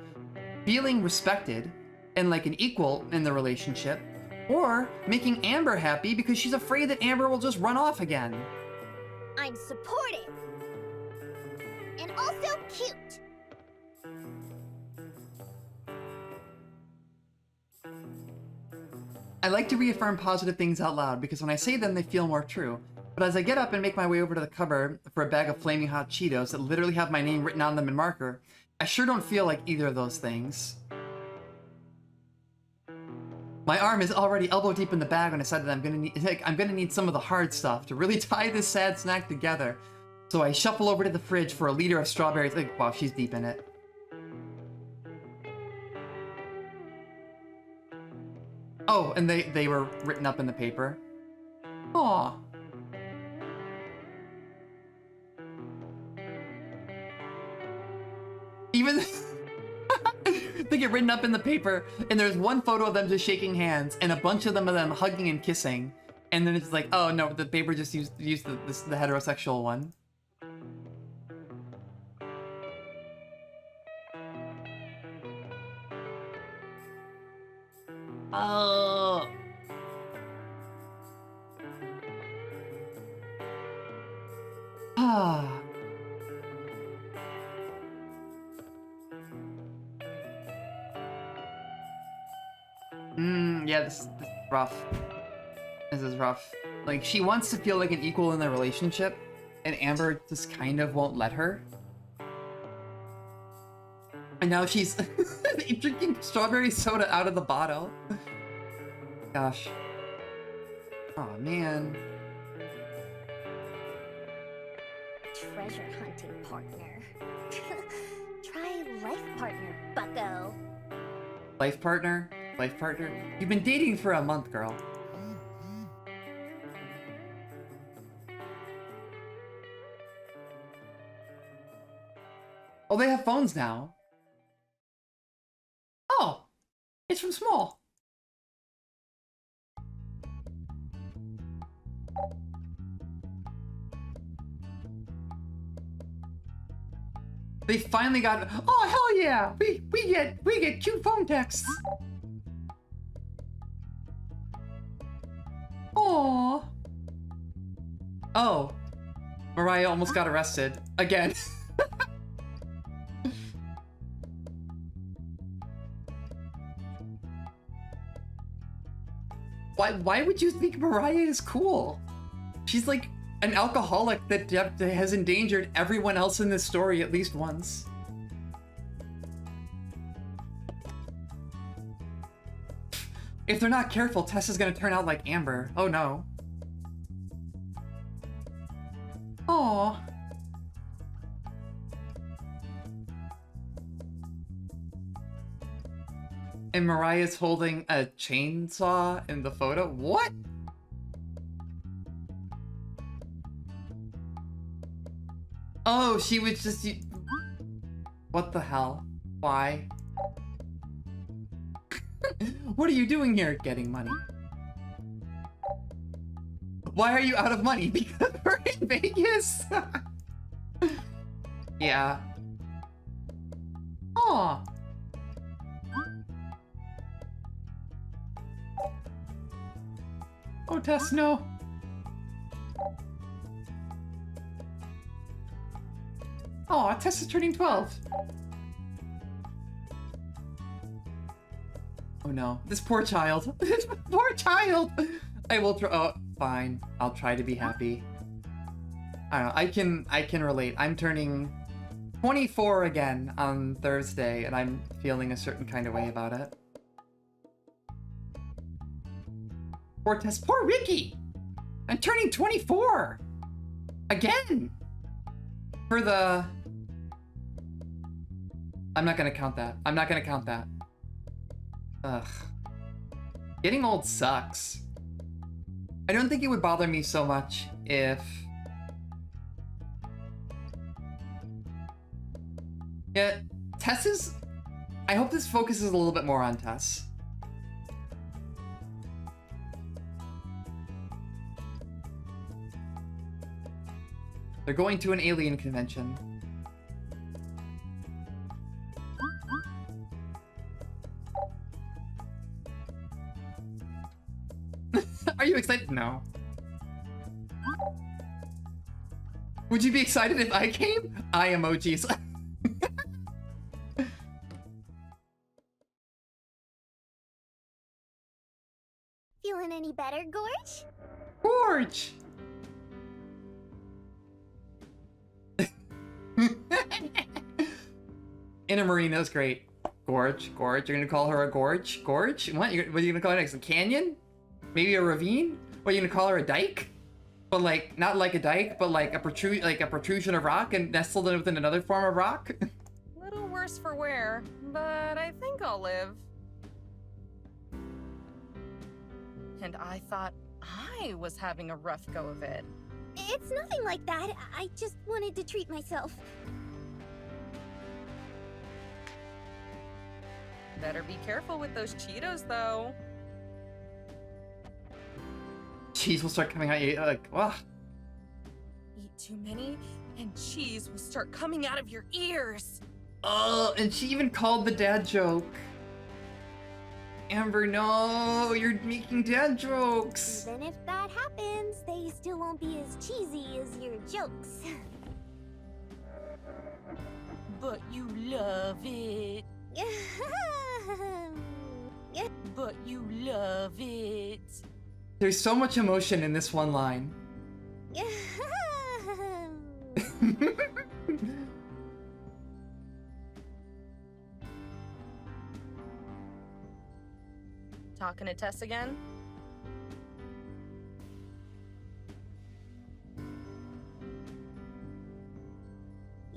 feeling respected and like an equal in the relationship, or making Amber happy because she's afraid that Amber will just run off again. I'm supportive. And also cute. I like to reaffirm positive things out loud because when I say them, they feel more true. But as I get up and make my way over to the cupboard for a bag of flaming hot Cheetos that literally have my name written on them in marker, I sure don't feel like either of those things. My arm is already elbow deep in the bag when I decided that I'm gonna need some of the hard stuff to really tie this sad snack together. So I shuffle over to the fridge for a liter of strawberries. Like, wow, she's deep in it. Oh, and they were written up in the paper. Aw. Even they get written up in the paper, and there's one photo of them just shaking hands, and a bunch of them hugging and kissing, and then it's like, oh no, the paper just used the heterosexual one. Oh. Ah. Yeah, this is rough. This is rough. Like, she wants to feel like an equal in the relationship, and Amber just kind of won't let her. And now she's drinking strawberry soda out of the bottle. Gosh. Oh man. Treasure hunting partner. Try life partner, bucko. Life partner? Life partner? You've been dating for a month, girl. Oh, they have phones now. Oh, it's from Small. They finally got. Oh hell yeah! We get cute phone texts. Aww. Oh, Mariah almost got arrested again. Why would you think Mariah is cool? She's like an alcoholic that has endangered everyone else in this story at least once. If they're not careful, Tessa's gonna turn out like Amber. Oh no. Aww. And Mariah's holding a chainsaw in the photo? What? Oh, she was just... What the hell? Why? What are you doing here? Getting money. Why are you out of money? Because we're in Vegas? Yeah. Aw. Oh, Tess, no. Aw, Tess is turning 12. Oh no, this poor child. This poor child. I will try. Oh, fine. I'll try to be happy. I don't know. I can relate. I'm turning 24 again on Thursday, and I'm feeling a certain kind of way about it. Poor Tess. Poor Ricky. I'm turning 24 again. For the... I'm not gonna count that. I'm not gonna count that. Ugh. Getting old sucks. I don't think it would bother me so much if... Yeah, Tess is... I hope this focuses a little bit more on Tess. They're going to an alien convention. Are you excited? No. Would you be excited if I came? Eye emojis. Feeling any better, Gorge? Gorge! Inner Marina's great. Gorge, Gorge. You're gonna call her a gorge? Gorge? What? What are you gonna call her next? A canyon? Maybe a ravine? What, are you gonna call her a dike? But like, not like a dike, but like a protrusion of rock and nestled within another form of rock? Little worse for wear, but I think I'll live. And I thought I was having a rough go of it. It's nothing like that. I just wanted to treat myself. Better be careful with those Cheetos, though. Cheese will start coming out. Like, ugh. Eat too many, and cheese will start coming out of your ears. Oh, and she even called the dad joke. Amber, no, you're making dad jokes. Even if that happens, they still won't be as cheesy as your jokes. But you love it. But you love it. There's so much emotion in this one line. Talking to Tess again?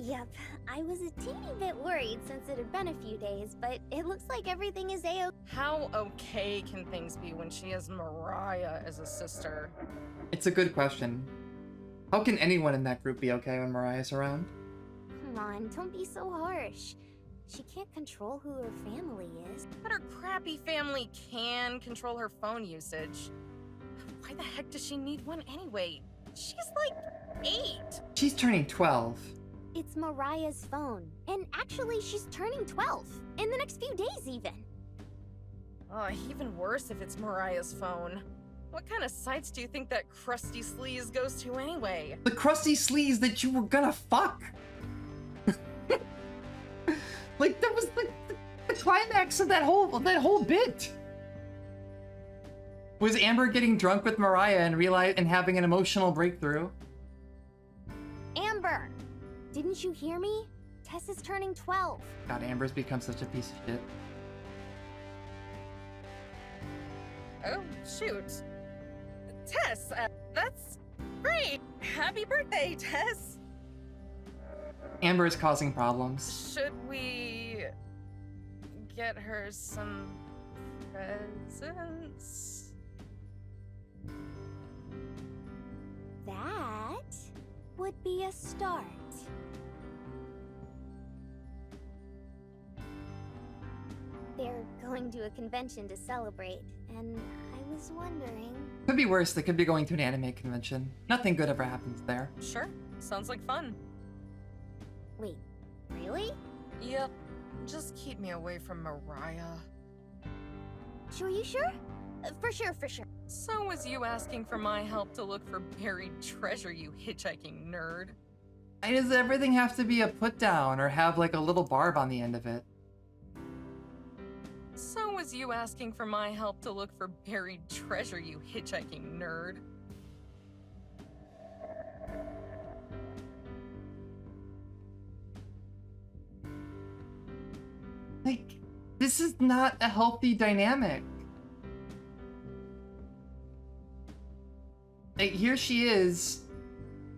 Yep, I was a teeny bit worried since it had been a few days, but it looks like everything is a-okay. How okay can things be when she has Mariah as a sister? It's a good question. How can anyone in that group be okay when Mariah's around? Come on, don't be so harsh. She can't control who her family is. But her crappy family can control her phone usage. Why the heck does she need one anyway? She's like 8. She's turning 12. It's Mariah's phone. And actually, she's turning 12. In the next few days, even. Oh, even worse if it's Mariah's phone. What kind of sites do you think that crusty sleaze goes to anyway? The crusty sleaze that you were gonna fuck. Like, that was the climax of that whole bit. Was Amber getting drunk with Mariah and having an emotional breakthrough? Amber! Didn't you hear me? Tess is turning 12. God, Amber's become such a piece of shit. Oh, shoot. Tess, that's great. Happy birthday, Tess. Amber is causing problems. Should we get her some presents? That would be a start. going to a convention to celebrate, and I was wondering... Could be worse. They could be going to an anime convention. Nothing good ever happens there. Sure, sounds like fun. Wait, really? Yep, just keep me away from Mariah. Sure, you sure? For sure, for sure. So was you asking for my help to look for buried treasure, you hitchhiking nerd? Why does everything have to be a put down or have like a little barb on the end of it? So was you asking for my help to look for buried treasure, you hitchhiking nerd? Like, this is not a healthy dynamic. Like, here she is,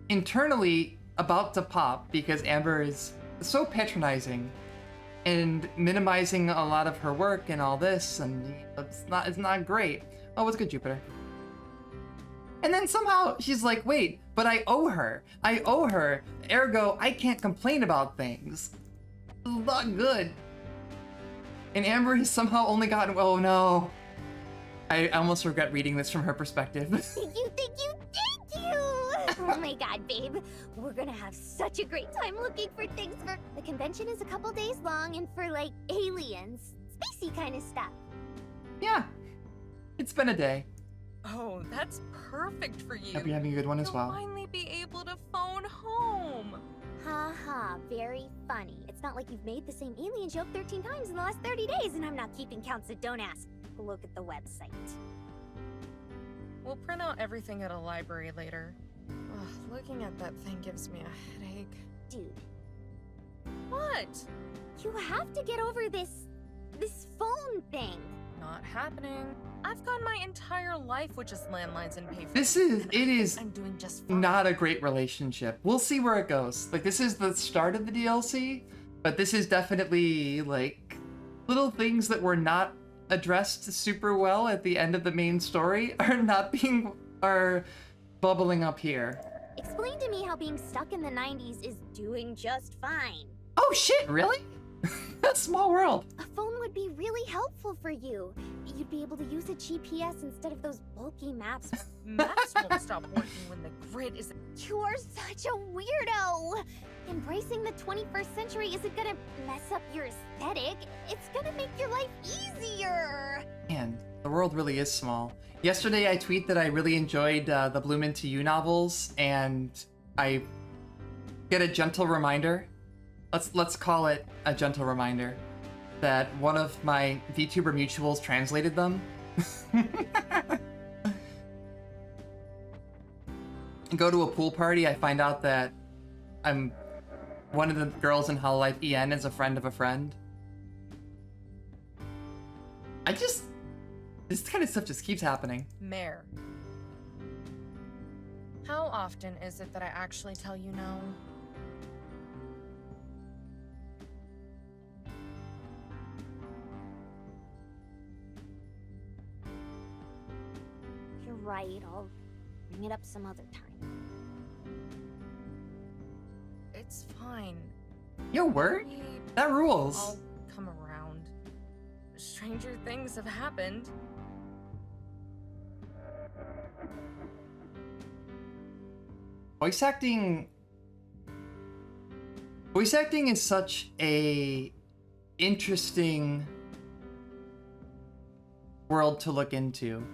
internally about to pop because Amber is so patronizing and minimizing a lot of her work and all this, and it's not great. Oh, what's good, Jupiter? And then somehow she's like, wait, but I owe her. Ergo, I can't complain about things. This is not good. And Amber has somehow only gotten, oh no. I almost regret reading this from her perspective. Thank you! Oh my god, babe. We're gonna have such a great time looking for things for... The convention is a couple days long, and for, like, aliens. Spacey kind of stuff. Yeah. It's been a day. Oh, that's perfect for you. Hope you're having a good one as You'll well. finally be able to phone home. Ha ha, very funny. It's not like you've made the same alien joke 13 times in the last 30 days, and I'm not keeping count, so don't ask. Look at the website. We'll print out everything at a library later. Ugh, looking at that thing gives me a headache. Dude, What? you have to get over this phone thing. Not happening. I've gone my entire life with just landlines and payphones. It is I'm doing just fine. not a great relationship. We'll see where it goes. Like, this is the start of the DLC, but this is definitely, like, little things that were not addressed super well at the end of the main story are bubbling up here. Explain to me how being stuck in the 90s is doing just fine. Oh shit, really? That's small world. A phone would be really helpful for you. You'd be able to use a GPS instead of those bulky maps. Maps won't stop working when the grid is... You are such a weirdo! Embracing the 21st century isn't gonna mess up your aesthetic. It's gonna make your life easier! Man, the world really is small. Yesterday I tweeted that I really enjoyed the Bloom Into You novels, and I get a gentle reminder. Let's call it a gentle reminder that one of my VTuber mutuals translated them. Go to a pool party, I find out that I'm one of the girls in Hololive EN is a friend of a friend. This kind of stuff just keeps happening. Mare. How often is it that I actually tell you no? You're right, I'll bring it up some other time. It's fine. Your word? Maybe That rules. I'll come around. Stranger things have happened. Voice acting is such a interesting world to look into.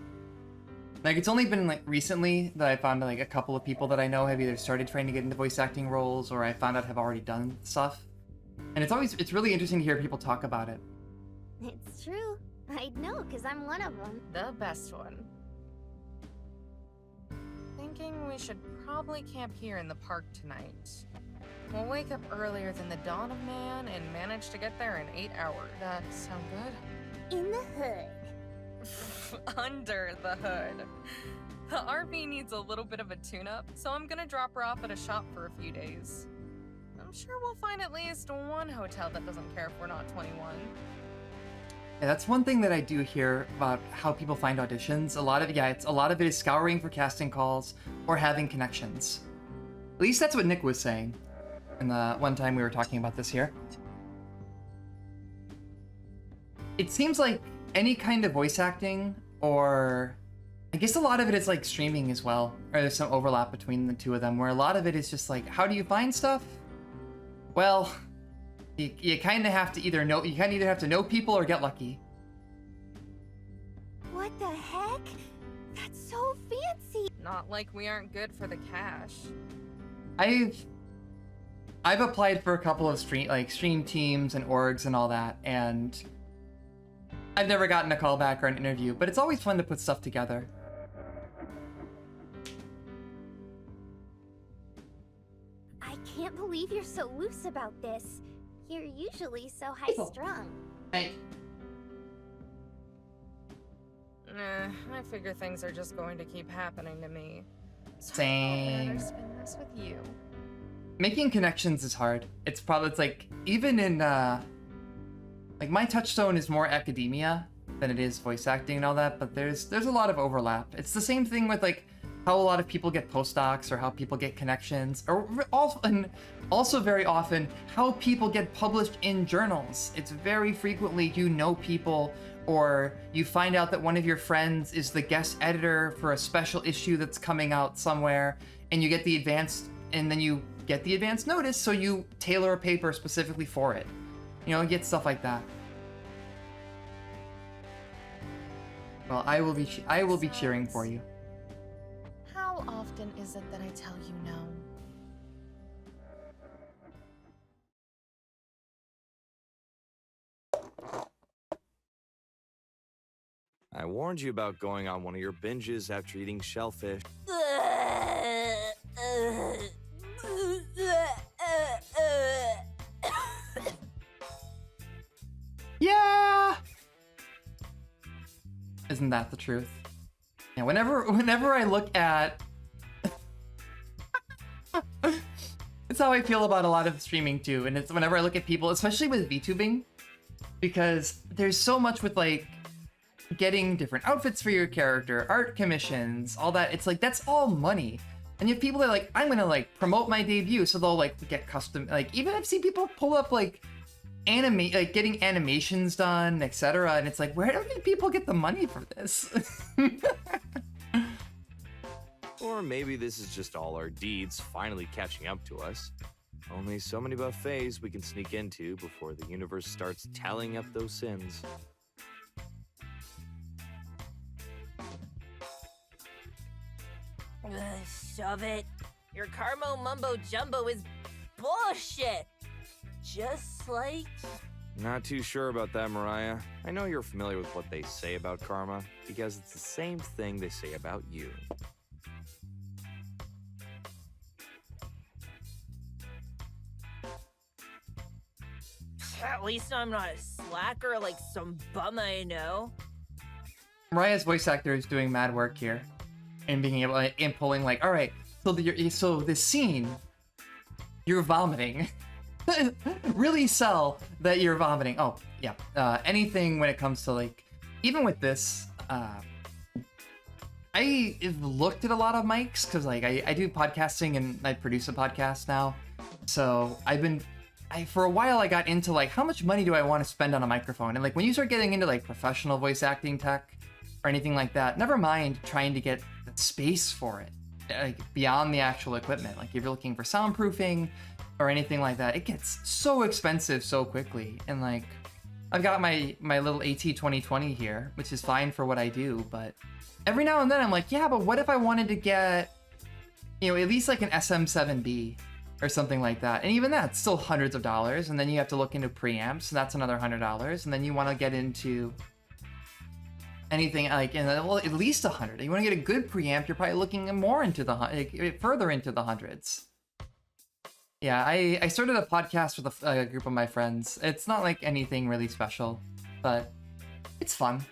Like, it's only been like recently that I found like a couple of people that I know have either started trying to get into voice acting roles or I found out have already done stuff. And it's really interesting to hear people talk about it. It's true. I'd know, because I'm one of them. The best one. Thinking we should probably camp here in the park tonight. We'll wake up earlier than the dawn of man and manage to get there in 8 hours. That sound good? In the hood. Under the hood. The RV needs a little bit of a tune-up, so I'm gonna drop her off at a shop for a few days. I'm sure we'll find at least one hotel that doesn't care if we're not 21. Yeah, that's one thing that I do hear about how people find auditions. A lot of it is scouring for casting calls or having connections. At least that's what Nick was saying. And the one time we were talking about this here. It seems like any kind of voice acting, or I guess a lot of it is like streaming as well, or there's some overlap between the two of them, where a lot of it is just like, how do you find stuff? Well, you kind of have to either have to know people or get lucky. What the heck? That's so fancy. Not like we aren't good for the cash. I've applied for a couple of stream teams and orgs and all that, and I've never gotten a callback or an interview, but it's always fun to put stuff together. I can't believe you're so loose about this. You're usually so high-strung. Hey. I figure things are just going to keep happening to me. So Same. I'd rather spend this with you. Making connections is hard. It's like, even in, like my touchstone is more academia than it is voice acting and all that, but there's a lot of overlap. It's the same thing with like how a lot of people get postdocs or how people get connections, and also very often how people get published in journals. It's very frequently you know people, or you find out that one of your friends is the guest editor for a special issue that's coming out somewhere, and you get the advanced notice, so you tailor a paper specifically for it. You know, get stuff like that. Well, I will be cheering for you. How often is it that I tell you no? I warned you about going on one of your binges after eating shellfish. Yeah! Isn't that the truth? Yeah, whenever I look at... It's how I feel about a lot of streaming too, and it's whenever I look at people, especially with VTubing, because there's so much with like getting different outfits for your character, art commissions, all that. It's like, that's all money. And you have people that are like, I'm gonna like promote my debut, so they'll like get custom, like even I've seen people pull up like getting animations done, etc. And it's like, where do people get the money for this? Or maybe this is just all our deeds finally catching up to us. Only so many buffets we can sneak into before the universe starts tallying up those sins. Shove it. Your Carmo Mumbo Jumbo is bullshit. Just like... Not too sure about that, Mariah. I know you're familiar with what they say about karma, because it's the same thing they say about you. At least I'm not a slacker like some bum I know. Mariah's voice actor is doing mad work here, and being able and pulling like, all right, so this scene, you're vomiting. Really sell that you're vomiting. Oh yeah, anything when it comes to like, even with this, I've looked at a lot of mics because like I do podcasting and I produce a podcast now, so for a while I got into like, how much money do I want to spend on a microphone? And like when you start getting into like professional voice acting tech or anything like that, never mind trying to get the space for it, like beyond the actual equipment. Like if you're looking for soundproofing or anything like that, it gets so expensive so quickly. And like, I've got my little AT2020 here, which is fine for what I do, but every now and then I'm like, yeah, but what if I wanted to get, you know, at least like an SM7B or something like that? And even that's still hundreds of dollars, and then you have to look into preamps, and that's another $100, and then you want to get into anything like, well, at least 100. You want to get a good preamp, you're probably looking more into further into the hundreds. Yeah, I started a podcast with a group of my friends. It's not like anything really special, but it's fun.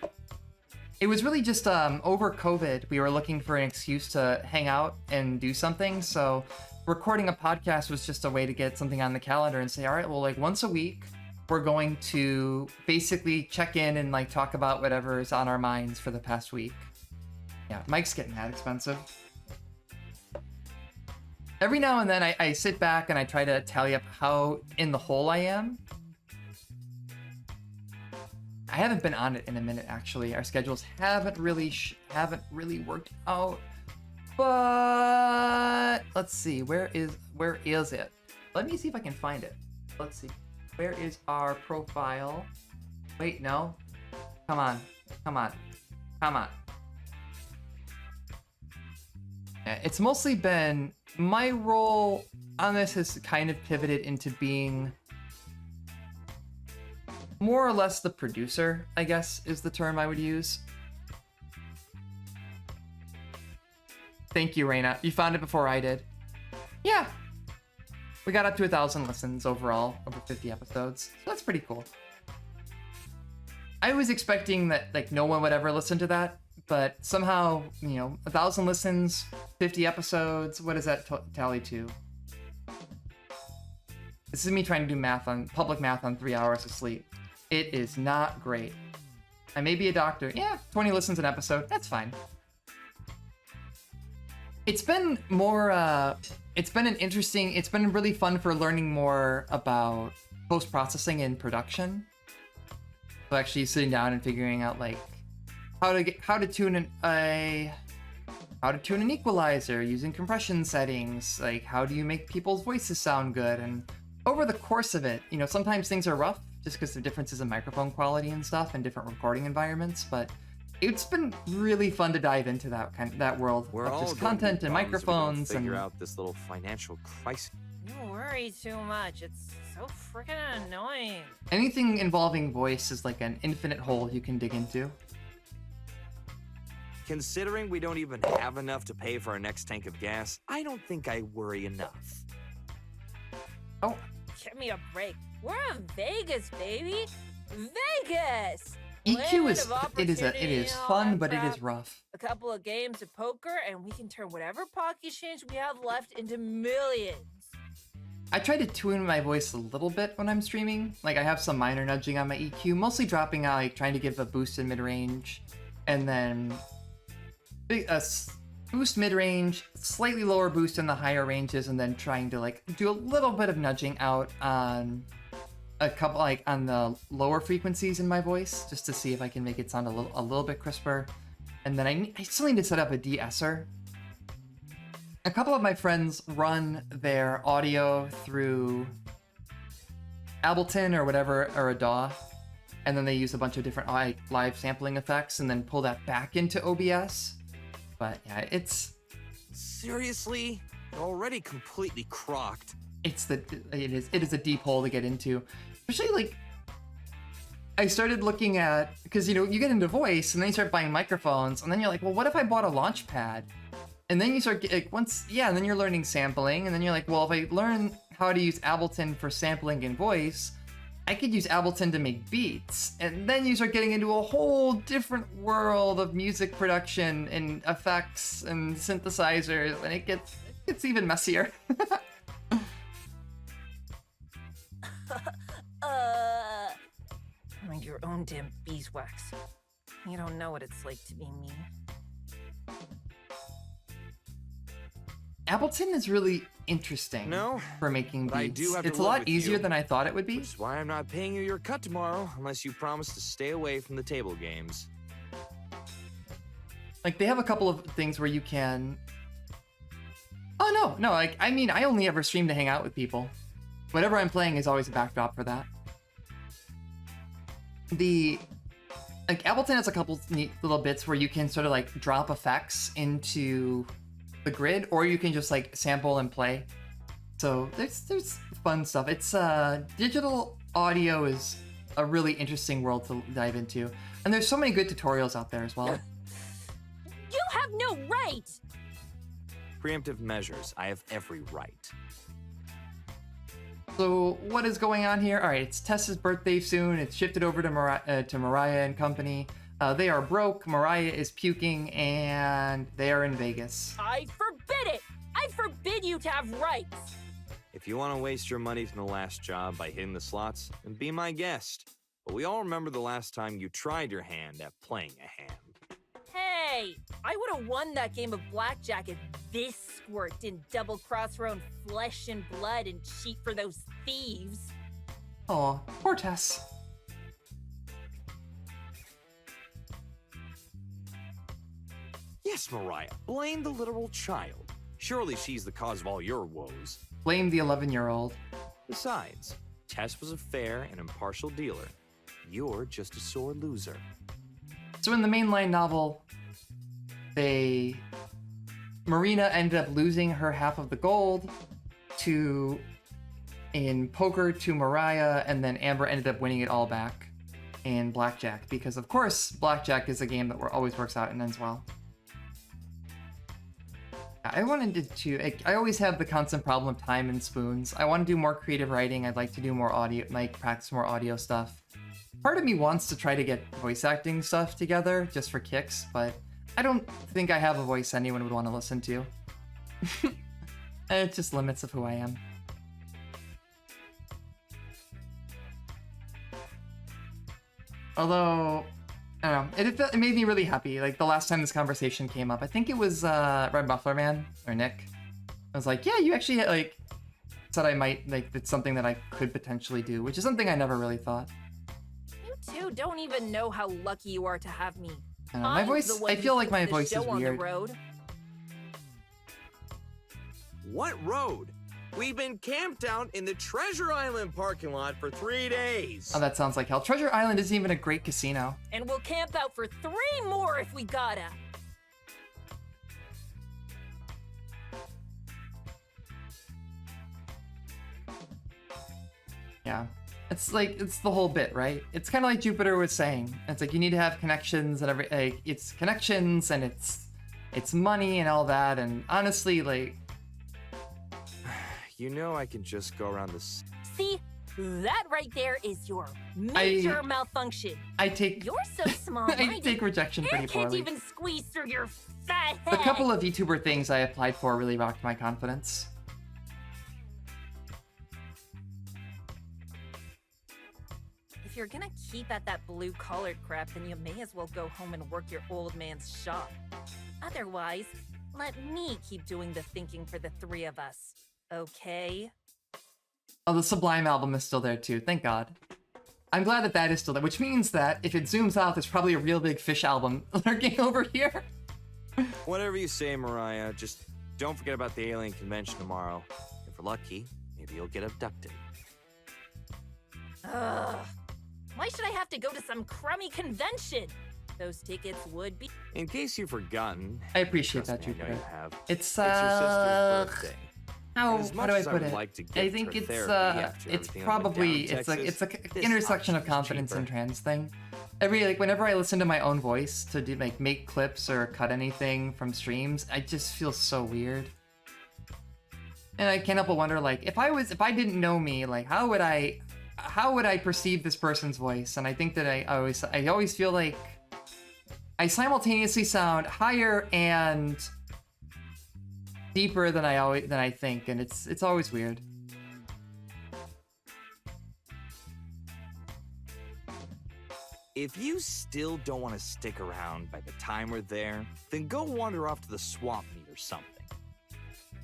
It was really just over COVID, we were looking for an excuse to hang out and do something, so recording a podcast was just a way to get something on the calendar and say, all right, well, like once a week, we're going to basically check in and like talk about whatever is on our minds for the past week. Yeah, Mike's getting that expensive. Every now and then I sit back and I try to tally up how in the hole I am. I haven't been on it in a minute, actually. Our schedules haven't really worked out. But let's see, where is it? Let me see if I can find it. Let's see. Where is our profile? Wait, no. Come on. Yeah, it's mostly been my role on this has kind of pivoted into being more or less the producer, I guess is the term I would use. Thank you, Reina. You found it before I did. Yeah. We got up to 1,000 listens overall, over 50 episodes. So that's pretty cool. I was expecting that like no one would ever listen to that, but somehow, 1,000 listens, 50 episodes, what does that tally to? This is me trying to do public math on 3 hours of sleep. It is not great. I may be a doctor. Yeah, 20 listens an episode. That's fine. It's been more, it's been really fun for learning more about post-processing and production. So actually sitting down and figuring out like how to tune an equalizer using compression settings, like how do you make people's voices sound good. And over the course of it, sometimes things are rough just because of differences in microphone quality and stuff and different recording environments, but it's been really fun to dive into that world of just content and microphones and figure out this little financial crisis. Don't worry too much. It's so freaking annoying. anything involving voice is like an infinite hole you can dig into. Considering we don't even have enough to pay for our next tank of gas, I don't think I worry enough. Oh, Give me a break. We're in Vegas, baby. Vegas. EQ Land is of it is opportunity and all fun, that but it crap. is rough. A couple of games of poker, and we can turn whatever pocket change we have left into millions. I try to tune my voice a little bit when I'm streaming. Like I have some minor nudging on my EQ, mostly dropping out, like trying to give a boost in mid-range, and then boost mid-range, slightly lower boost in the higher ranges, and then trying to like do a little bit of nudging out on a couple like on the lower frequencies in my voice, just to see if I can make it sound a little bit crisper. And then I still need to set up a de-esser. A couple of my friends run their audio through Ableton or whatever, or a DAW, and then they use a bunch of different live sampling effects and then pull that back into OBS. But yeah, it's Seriously? You're already completely crocked. it is a deep hole to get into. Especially like I started looking at, because you get into voice and then you start buying microphones and then you're like, well, what if I bought a launch pad? And then you start and then you're learning sampling, and then you're like, well, if I learn how to use Ableton for sampling and voice, I could use Ableton to make beats. And then you start getting into a whole different world of music production and effects and synthesizers, and it gets even messier. Mind your own damn beeswax. You don't know what it's like to be me. Ableton is really interesting No, for making but I beats. do have to It's a live lot with easier you. than I thought it would be. Which is why I'm not paying you your cut tomorrow unless you promise to stay away from the table games. Like, they have a couple of things where you can... Oh, no, like, I mean, I only ever stream to hang out with people. Whatever I'm playing is always a backdrop for that. Like, Ableton has a couple neat little bits where you can sort of, like, drop effects into the grid, or you can just, like, sample and play. So, there's fun stuff. It's, digital audio is a really interesting world to dive into. And there's so many good tutorials out there as well. You have no right! Preemptive measures. I have every right. So what is going on here? All right, it's Tessa's birthday soon. It's shifted over to Mariah and company. They are broke. Mariah is puking, and they are in Vegas. I forbid it! I forbid you to have rights! If you want to waste your money from the last job by hitting the slots, then be my guest. But we all remember the last time you tried your hand at playing a hand. Hey, I would have won that game of blackjack if this squirt didn't double-cross her own flesh and blood and cheat for those thieves. Oh, poor Tess. Yes, Mariah, blame the literal child. Surely she's the cause of all your woes. Blame the 11-year-old. Besides, Tess was a fair and impartial dealer. You're just a sore loser. So in the mainline novel, Marina ended up losing her half of the gold in poker to Mariah, and then Amber ended up winning it all back in blackjack, because of course blackjack is a game that always works out and ends well. I always have the constant problem of time and spoons. I want to do more creative writing. I'd like to do more audio, like practice more audio stuff. Part of me wants to try to get voice acting stuff together just for kicks, but I don't think I have a voice anyone would want to listen to. It's just limits of who I am. Although, I don't know, it made me really happy. Like the last time this conversation came up, I think it was Red Muffler Man or Nick. I was like, yeah, you actually like said I might, like, it's something that I could potentially do, which is something I never really thought. You two don't even know how lucky you are to have me. I don't know, my voice, I feel like my voice is on weird. the road. What road? We've been camped out in the Treasure Island parking lot for 3 days. Oh, that sounds like hell. Treasure Island isn't even a great casino. And we'll camp out for 3 more if we gotta. Yeah. It's like, it's the whole bit, right? It's kind of like Jupiter was saying. It's like you need to have connections and it's connections and it's money and all that. And honestly, like, You know I can just go around this. See? That right there is your major malfunction. You're so small. I take rejection Air pretty can't poorly. even squeeze through your fat head. A couple of VTuber things I applied for really rocked my confidence. If you're gonna keep at that blue-collared crap, then you may as well go home and work your old man's shop. Otherwise, let me keep doing the thinking for the 3 of us. Okay? Oh, the Sublime album is still there too, thank God. I'm glad that that is still there, which means that if it zooms out, there's probably a real big fish album lurking over here. Whatever you say, Mariah, just don't forget about the alien convention tomorrow. If we're lucky, maybe you'll get abducted. Ugh. Why should I have to go to some crummy convention? Those tickets would be... In case you've forgotten, I appreciate trust that, me, I know Jupiter. you have. It's your sister's birthday. How As do much I as I put would it? like to I gift think her it's therapy after it's everything that went probably down in it's Texas, a this intersection of option is confidence and cheaper. trans thing. Whenever I listen to my own voice to do make clips or cut anything from streams, I just feel so weird. And I can't help but wonder, like, if I didn't know me, like, how would I perceive this person's voice? And I think that I always feel like I simultaneously sound higher and deeper than I think, and it's always weird. If you still don't want to stick around by the time we're there, then go wander off to the swamp meet or something.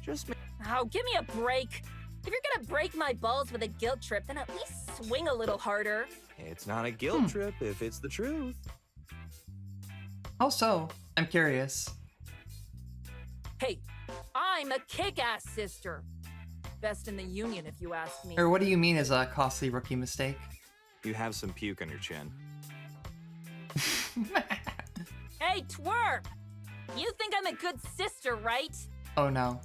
Just Oh, give me a break. If you're gonna break my balls with a guilt trip, then at least swing a little harder. It's not a guilt trip if it's the truth. How so? I'm curious. Hey, I'm a kick-ass sister. Best in the union, if you ask me. Or what do you mean is a costly rookie mistake? You have some puke on your chin. Hey, twerp! You think I'm a good sister, right? Oh no.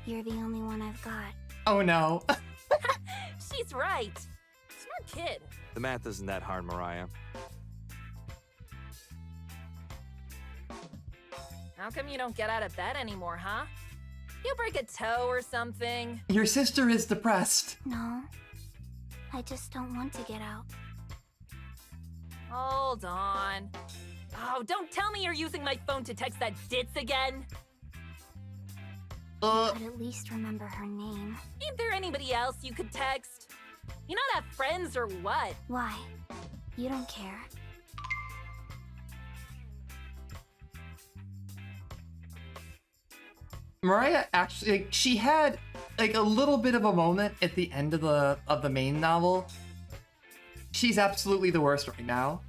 You're the only one I've got. Oh no. She's right. Smart kid. The math isn't that hard, Mariah. How come you don't get out of bed anymore, huh? You break a toe or something? Your sister is depressed. No. I just don't want to get out. Hold on. Oh, don't tell me you're using my phone to text that ditz again. But at least remember her name. Ain't there anybody else you could text? You not have friends or what? Why? You don't care. Mariah actually, like, she had like a little bit of a moment at the end of the main novel. She's absolutely the worst right now.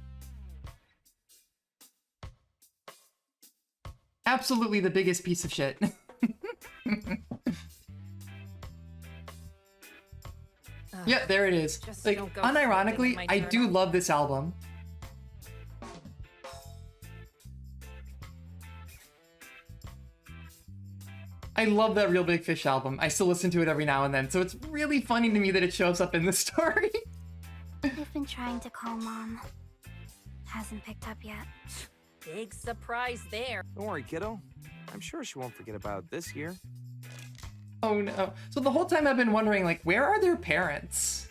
absolutely the biggest piece of shit. Yeah, there it is. Just Like, don't go unironically, flipping my I do journal. love this album. I love that Real Big Fish album. I still listen to it every now and then, so it's really funny to me that it shows up in the story. I've been trying to call Mom. Hasn't picked up yet. Big surprise there. Don't worry, kiddo. I'm sure she won't forget about it this year. Oh no. So the whole time I've been wondering, like, where are their parents?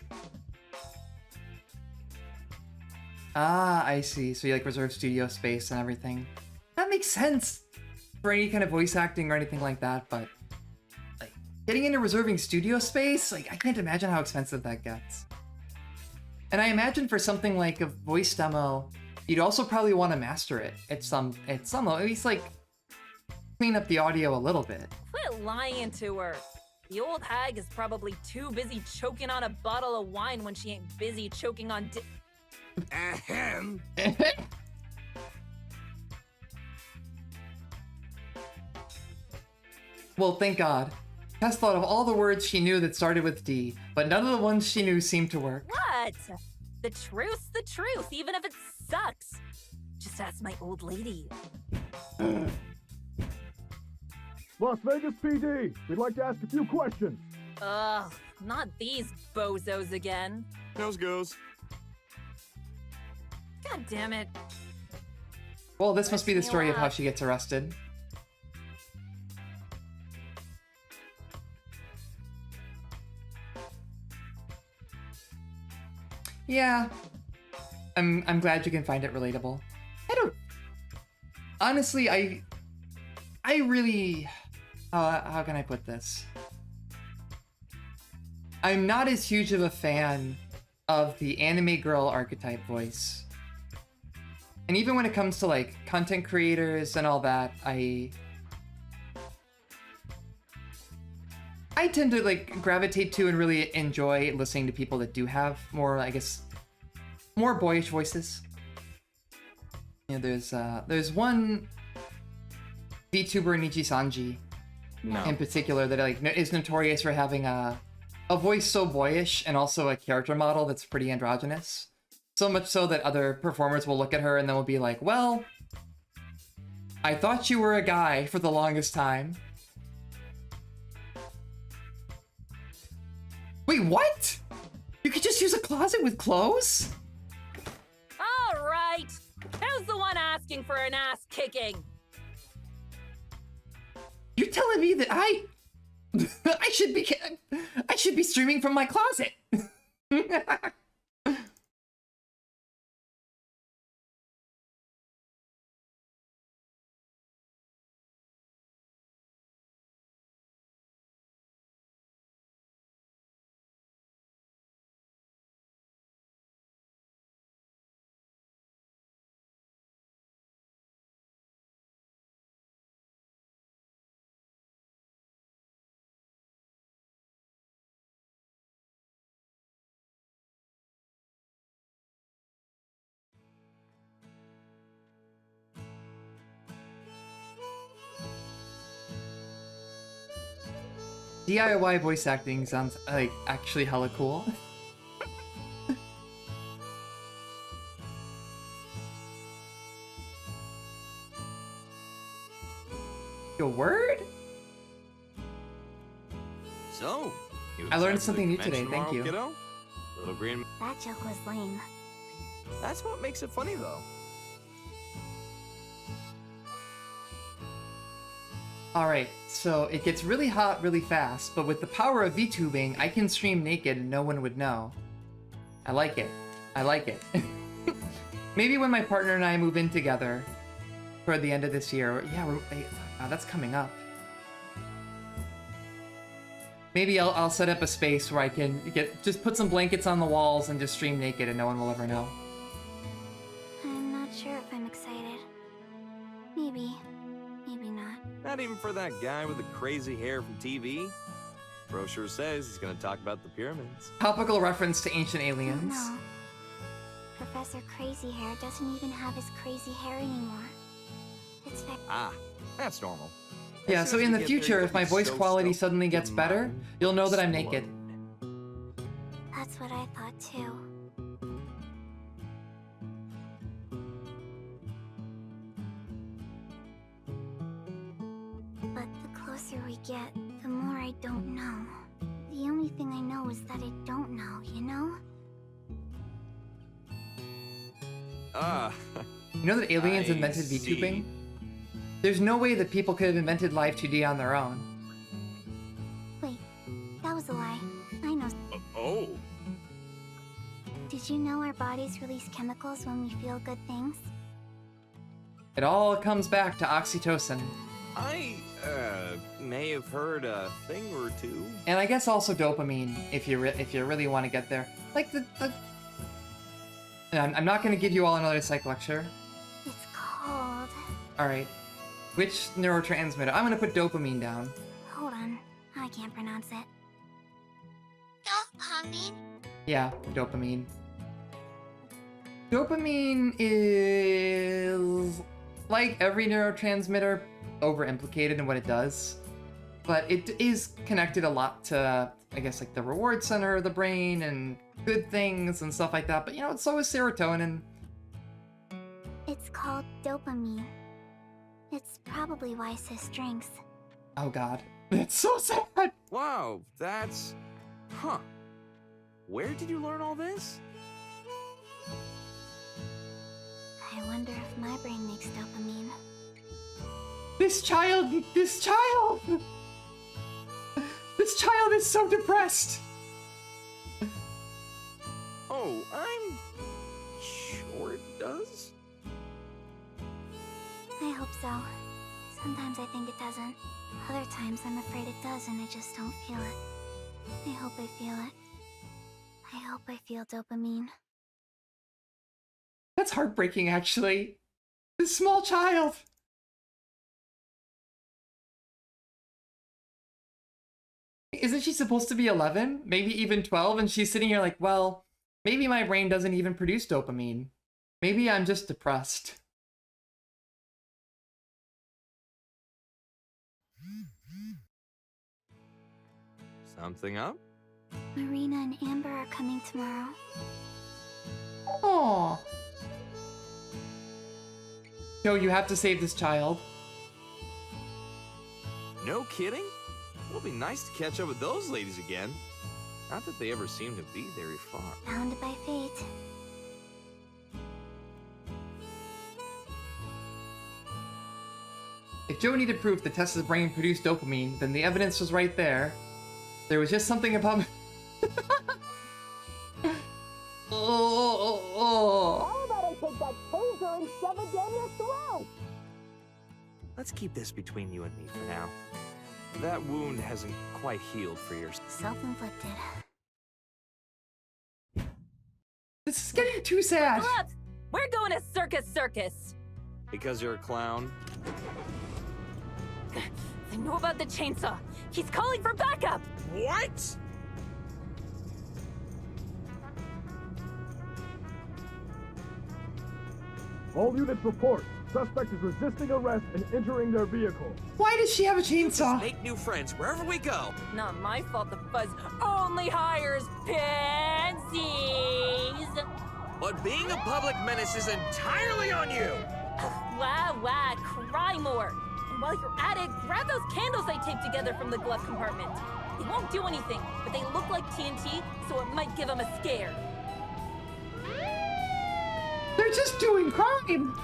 Ah, I see. So you like reserve studio space and everything. That makes sense for any kind of voice acting or anything like that, but like getting into reserving studio space, like I can't imagine how expensive that gets. And I imagine for something like a voice demo, you'd also probably want to master it at some at least like clean up the audio a little bit. Quit lying to her. The old hag is probably too busy choking on a bottle of wine when she ain't busy choking on Ahem. Well, thank God. Tess thought of all the words she knew that started with D, but none of the ones she knew seemed to work. What? The truth, even if it sucks. Just ask my old lady. Las Vegas PD, we'd like to ask a few questions. Ugh, not these bozos again. Nose goes. God damn it. Well, this must be the Wish me story of how luck. she gets arrested. Yeah. I'm glad you can find it relatable. I don't honestly I really how can I put this? I'm not as huge of a fan of the anime girl archetype voice. And even when it comes to like content creators and all that, I tend to like gravitate to and really enjoy listening to people that do have more, I guess, more boyish voices. You know, there's one VTuber, Nichi Sanji, No. in particular, that like is notorious for having a voice so boyish and also a character model that's pretty androgynous. So much so that other performers will look at her and then will be like, well, I thought you were a guy for the longest time. Wait, what? You could just use a closet with clothes? All right. Who's the one asking for an ass kicking? You're telling me that I should be streaming from my closet. DIY voice acting sounds like actually hella cool. Your word? So, you I learned excited for the something new convention today, thank tomorrow, you. Kiddo? Little green. That joke was lame. That's what makes it funny, though. Alright, so it gets really hot really fast, but with the power of VTubing, I can stream naked and no one would know. I like it. I like it. Maybe when my partner and I move in together toward the end of this year, yeah, that's coming up. Maybe I'll set up a space where I can just put some blankets on the walls and just stream naked and no one will ever know. I'm not sure if I'm excited. Maybe. Maybe not. Not even for that guy with the crazy hair from TV. Brochure says he's gonna talk about the pyramids. Topical reference to ancient aliens. No. Professor Crazy Hair doesn't even have his crazy hair anymore. It's Ah, That's normal. Yeah, As so soon as in we the get there, future, you'll if my be voice so quality stoked suddenly your gets better, mind you'll know that I'm naked. explode. That's what I thought too. But the closer we get, the more I don't know. The only thing I know is that I don't know, you know? You know that aliens I invented see. VTubing? There's no way that people could have invented live 2D on their own. Wait, that was a lie. I know. Oh. Did you know our bodies release chemicals when we feel good things? It all comes back to oxytocin. I, may have heard a thing or two. And I guess also dopamine, if you really want to get there. Like the... And I'm not going to give you all another psych lecture. It's called... Alright. Which neurotransmitter? I'm going to put dopamine down. Hold on, I can't pronounce it. Dopamine? Yeah, dopamine. Dopamine is... like every neurotransmitter, over-implicated in what it does. But it is connected a lot to, I guess, like the reward center of the brain and good things and stuff like that. But, you know, so is serotonin. It's called dopamine. It's probably why Sis drinks. Oh, God. It's so sad! Wow, that's... Huh. Where did you learn all this? I wonder if my brain makes dopamine. This child is so depressed! Oh, I'm sure it does. I hope so. Sometimes I think it doesn't. Other times I'm afraid it does and I just don't feel it. I hope I feel it. I hope I feel dopamine. That's heartbreaking, actually. This small child. Isn't she supposed to be 11? Maybe even 12? And she's sitting here like, well, maybe my brain doesn't even produce dopamine. Maybe I'm just depressed. Something up? Marina and Amber are coming tomorrow. Aww. No, you have to save this child. No kidding? It'll be nice to catch up with those ladies again. Not that they ever seem to be very far. Bound by fate. If Joe needed proof that Tessa's brain produced dopamine, then the evidence was right there. There was just something about... How about I take that taser and shove it down your throat? Let's keep this between you and me for now. That wound hasn't quite healed for your... Self-inflicted. This is getting too sad. Gloves! We're going to circus! Because you're a clown? I know about the chainsaw. He's calling for backup! What? All units report. Suspect is resisting arrest and entering their vehicle. Why does she have a chainsaw? Make new friends wherever we go. Not my fault the fuzz only hires pansies! But being a public menace is entirely on you. Wah, cry more! And while you're at it, grab those candles I taped together from the glove compartment. They won't do anything, but they look like TNT, so it might give them a scare. They're just doing crime.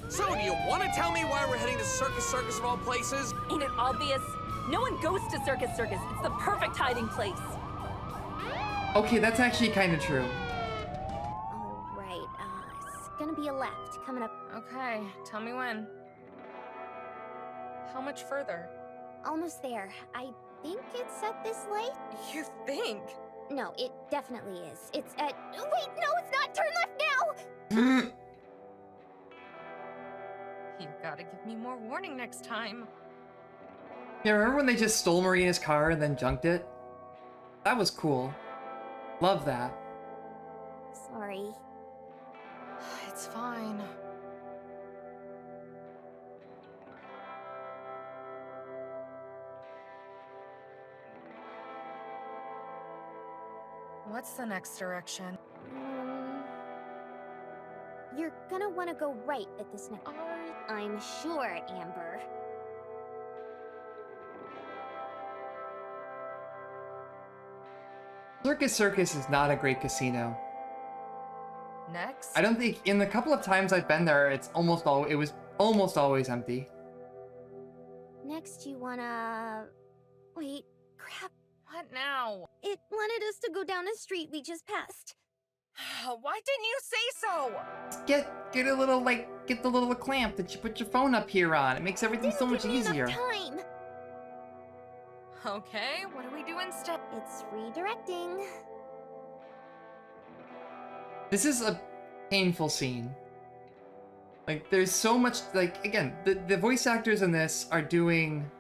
So, do you want to tell me why we're heading to Circus of all places? Ain't it obvious? No one goes to Circus. It's the perfect hiding place. Okay, that's actually kind of true. Alright, it's gonna be a left coming up. Okay, tell me when. How much further? Almost there. I think it's at this light? You think? No, it definitely is. It's at... Wait, no, it's not! Turn left now! You've got to give me more warning next time. Yeah, remember when they just stole Marina's car and then junked it? That was cool. Love that. Sorry. It's fine. What's the next direction? You're gonna want to go right at this next. I'm sure, Amber. Circus is not a great casino. Next? I don't think in the couple of times I've been there, it was almost always empty. Next, you wanna... Wait, crap. What now? It wanted us to go down a street we just passed. Why didn't you say so? Get a little, get the little clamp that you put your phone up here on. It makes everything so much Didn't give me easier. enough time. Okay, what do we do instead? It's redirecting. This is a painful scene. Like, there's so much, like, again, the voice actors in this are doing...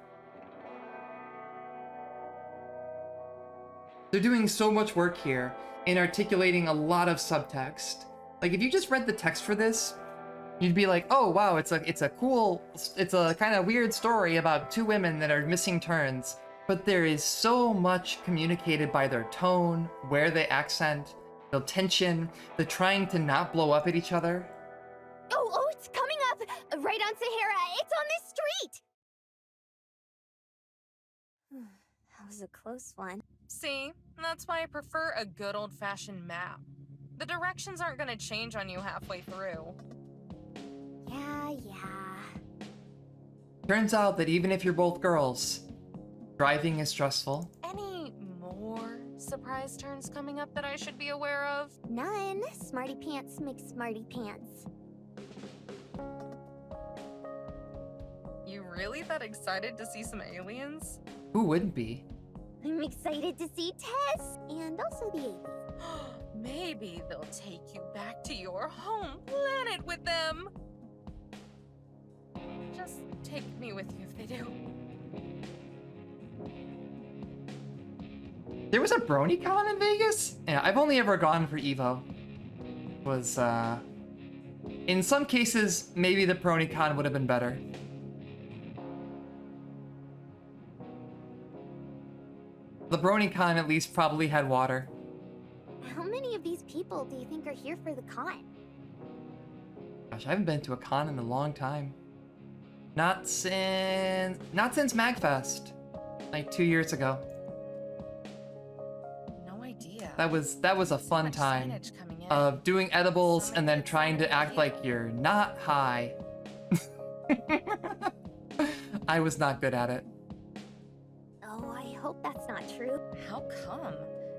They're doing so much work here in articulating a lot of subtext. Like, if you just read the text for this, you'd be like, oh, wow, it's a kind of weird story about two women that are missing turns. But there is so much communicated by their tone, where they accent, the tension, the trying to not blow up at each other. Oh, it's coming up! Right on Sahara! It's on this street! That was a close one. See, that's why I prefer a good old-fashioned map. The directions aren't gonna change on you halfway through. Yeah. Turns out that even if you're both girls, driving is stressful. Any more surprise turns coming up that I should be aware of? None. Smarty pants make smarty pants. You really that excited to see some aliens? Who wouldn't be? I'm excited to see Tess and also the aliens. Maybe they'll take you back to your home planet with them. Just take me with you if they do. There was a BronyCon in Vegas? Yeah, I've only ever gone for Evo. Was, in some cases, maybe the BronyCon would have been better. The BronyCon at least probably had water. How many of these people do you think are here for the con? Gosh, I haven't been to a con in a long time. Not since MagFest. Like 2 years ago. No idea. That was a fun Much time signage coming in. of doing edibles and then trying to act like you're not high. I was not good at it. Oh, I hope that's not true. How come?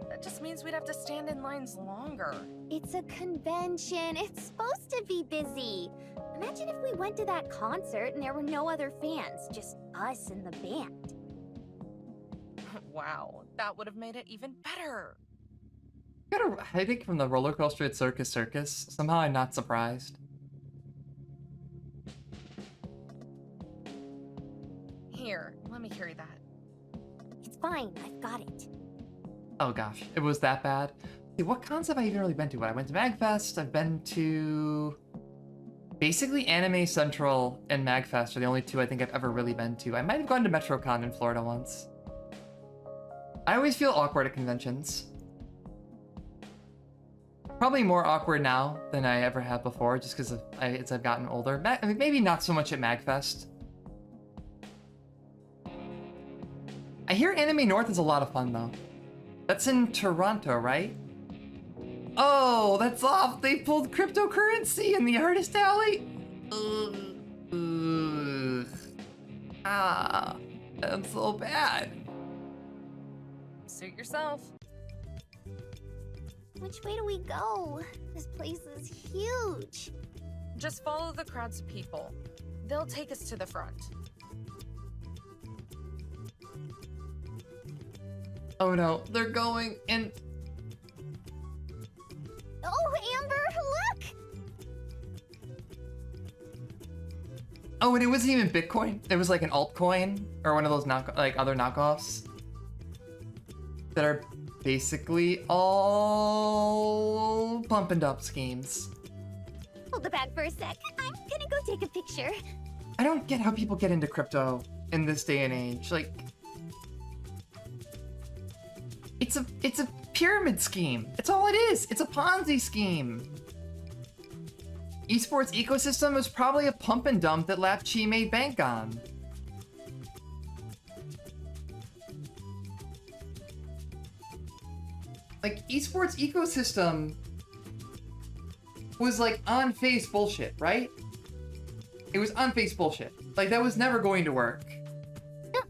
That just means we'd have to stand in lines longer. It's a convention. It's supposed to be busy. Imagine if we went to that concert and there were no other fans, just us and the band. Wow, that would have made it even better. Got a headache from the roller coaster at Circus. Somehow I'm not surprised. Here, let me carry that. It's fine. I've got it. Oh gosh, it was that bad. See, what cons have I even really been to? I went to MagFest, I've been to... Basically Anime Central and MagFest are the only two I think I've ever really been to. I might have gone to MetroCon in Florida once. I always feel awkward at conventions. Probably more awkward now than I ever have before, just because as I've gotten older. Maybe not so much at MagFest. I hear Anime North is a lot of fun though. That's in Toronto, right? Oh, that's off! They pulled cryptocurrency in the artist alley! Ugh. Ugh. Ah, that's so bad. Suit yourself. Which way do we go? This place is huge. Just follow the crowds of people. They'll take us to the front. Oh no, they're going in. Oh, Amber, look! Oh, and it wasn't even Bitcoin. It was like an altcoin or one of those other knockoffs that are basically all pump and dump schemes. Hold the bag for a sec. I'm gonna go take a picture. I don't get how people get into crypto in this day and age. Like, it's a pyramid scheme. It's all it is. It's a Ponzi scheme. Esports ecosystem was probably a pump and dump that Lapchi made bank on. Like, esports ecosystem was like on-face bullshit, right? It was on-face bullshit. Like, that was never going to work.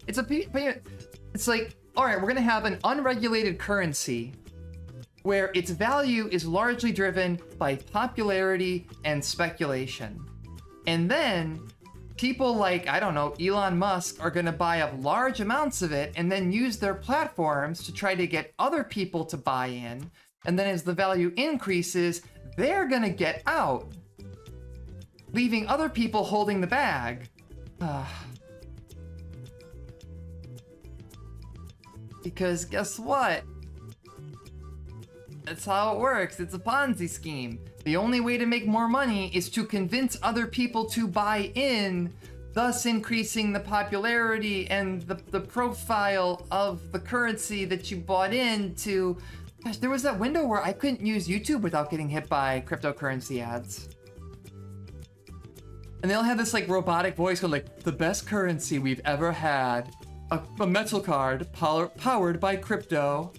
It's like, all right, we're gonna have an unregulated currency where its value is largely driven by popularity and speculation. And then people like, I don't know, Elon Musk are gonna buy up large amounts of it and then use their platforms to try to get other people to buy in. And then as the value increases, they're gonna get out, leaving other people holding the bag. Because guess what? That's how it works. It's a Ponzi scheme. The only way to make more money is to convince other people to buy in, thus increasing the popularity and the profile of the currency that you bought into. Gosh, there was that window where I couldn't use YouTube without getting hit by cryptocurrency ads. And they'll have this like robotic voice going like, the best currency we've ever had. A metal card powered by crypto.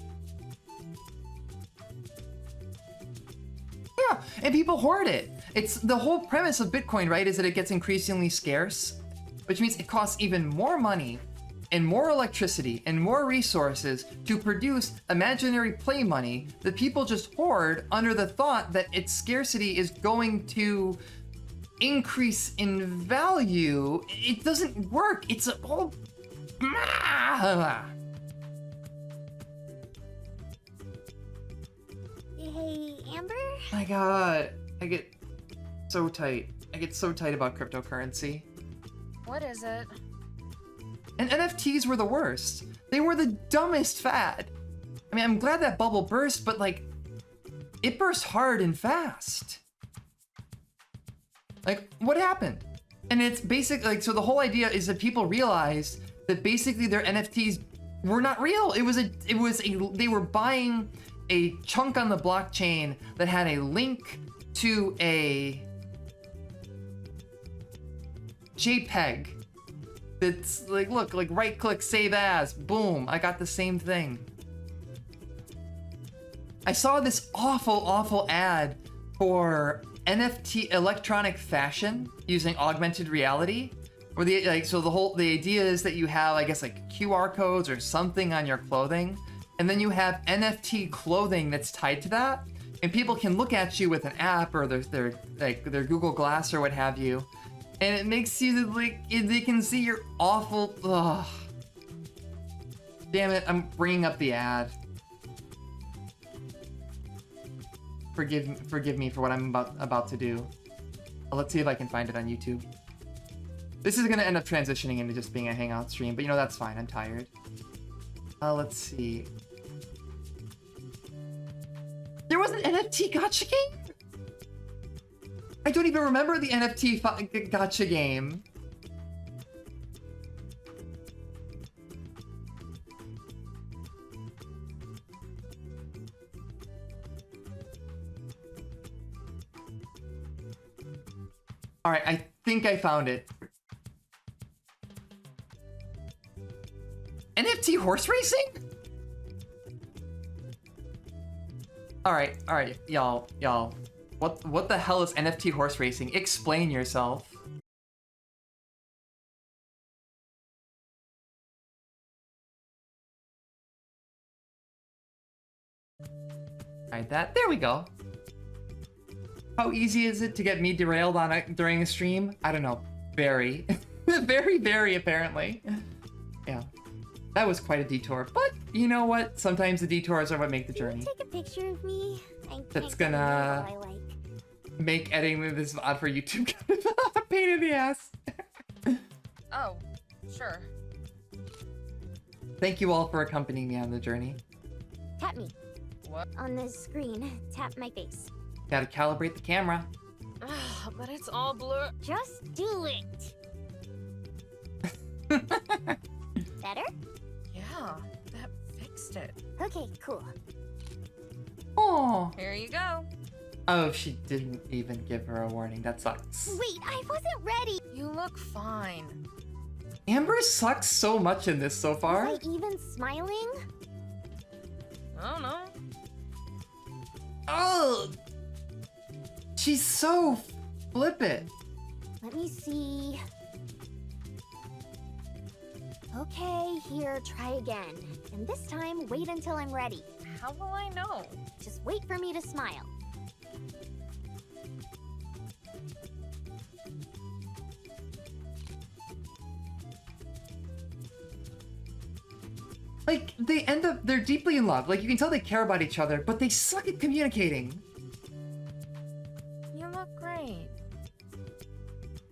Yeah, and people hoard it. It's the whole premise of Bitcoin, right? Is that it gets increasingly scarce, which means it costs even more money and more electricity and more resources to produce imaginary play money that people just hoard under the thought that its scarcity is going to increase in value. It doesn't work. It's a whole... Hey, Amber? My god, I get so tight. I get so tight about cryptocurrency. What is it? And NFTs were the worst. They were the dumbest fad. I mean, I'm glad that bubble burst, but like, it burst hard and fast. Like, what happened? And it's basically like, so the whole idea is that people realized that basically their NFTs were not real. They were buying a chunk on the blockchain that had a link to a JPEG. That's like, look, like right click, save as, boom, I got the same thing. I saw this awful ad for NFT electronic fashion using augmented reality. Or the idea is that you have, I guess, like QR codes or something on your clothing, and then you have NFT clothing that's tied to that, and people can look at you with an app or their Google Glass or what have you, and it makes you like they can see your awful. Ugh. Damn it! I'm bringing up the ad. Forgive me for what I'm about to do. Let's see if I can find it on YouTube. This is gonna end up transitioning into just being a Hangout stream, but you know, that's fine, I'm tired. Let's see. There was an NFT gacha game? I don't even remember the NFT gacha game. All right, I think I found it. NFT horse racing? All right, y'all. What the hell is NFT horse racing? Explain yourself. All right, there we go. How easy is it to get me derailed on it during a stream? I don't know. Very. very, apparently. Yeah. That was quite a detour, but you know what? Sometimes the detours are what make the journey. Take a picture of me. That's gonna make editing this VOD for YouTube kind of a pain in the ass. Oh, sure. Thank you all for accompanying me on the journey. Tap me. What? On the screen, tap my face. Gotta calibrate the camera. But it's all blur. Just do it. Better? Yeah, that fixed it. Okay, cool. Oh. Here you go. Oh, she didn't even give her a warning. That sucks. Wait, I wasn't ready. You look fine. Amber sucks so much in this so far. Was I even smiling? I don't know. Oh, she's so flippant. Let me see. Okay, here, try again. And this time, wait until I'm ready. How will I know? Just wait for me to smile. Like, they're deeply in love. Like, you can tell they care about each other, but they suck at communicating. You look great.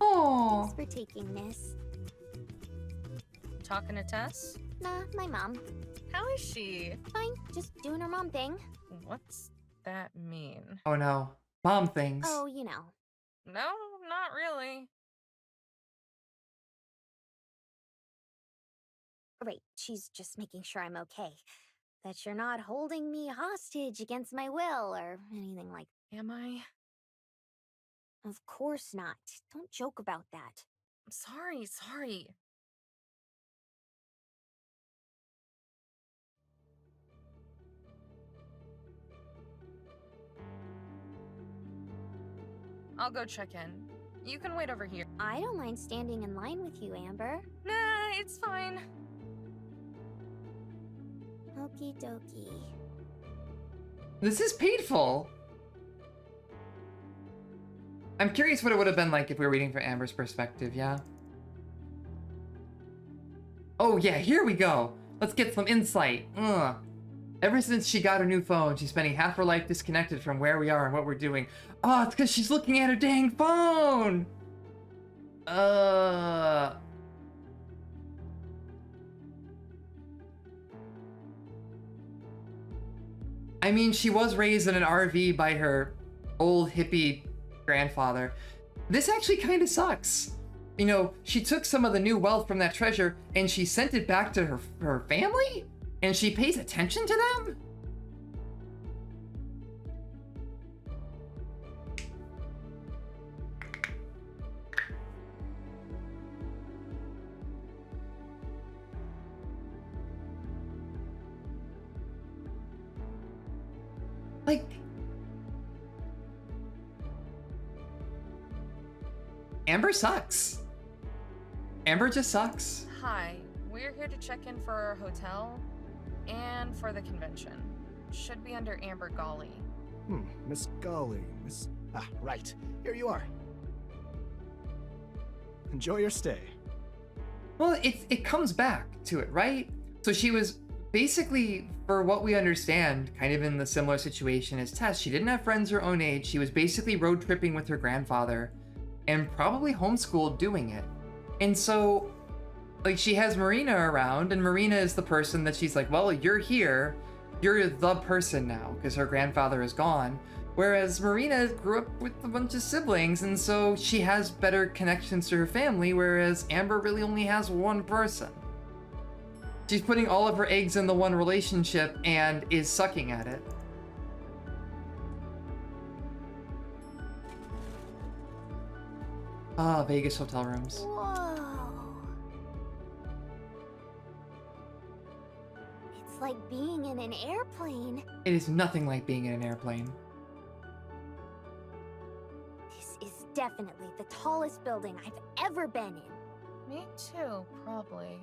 Oh. Thanks for taking this. Talking to Tess? Nah, my mom. How is she? Fine, just doing her mom thing. What's that mean? Oh no. Mom things. Oh, you know. No, not really. Right, she's just making sure I'm okay. That you're not holding me hostage against my will or anything like Am I? that. Of course not. Don't joke about that. Sorry. I'll go check in. You can wait over here. I don't mind standing in line with you, Amber. Nah, it's fine. Okie dokie. This is painful. I'm curious what it would have been like if we were reading from Amber's perspective, yeah? Oh yeah, here we go. Let's get some insight. Ugh. Ever since she got her new phone, she's spending half her life disconnected from where we are and what we're doing. Oh, it's because she's looking at her dang phone! I mean, she was raised in an RV by her old hippie grandfather. This actually kind of sucks. You know, she took some of the new wealth from that treasure and she sent it back to her family? And she pays attention to them? Like, Amber sucks. Amber just sucks. Hi, we're here to check in for our hotel and for the convention. Should be under Amber Golly. Miss Golly, right. Here you are. Enjoy your stay. Well, it comes back to it, right? So she was basically, for what we understand, kind of in the similar situation as Tess. She didn't have friends her own age. She was basically road tripping with her grandfather and probably homeschooled doing it. And so, like, she has Marina around, and Marina is the person that she's like, well, you're here. You're the person now, because her grandfather is gone. Whereas Marina grew up with a bunch of siblings, and so she has better connections to her family, whereas Amber really only has one person. She's putting all of her eggs in the one relationship and is sucking at it. Ah, Vegas hotel rooms. Whoa. It's like being in an airplane. It is nothing like being in an airplane. This is definitely the tallest building I've ever been in. Me too, probably.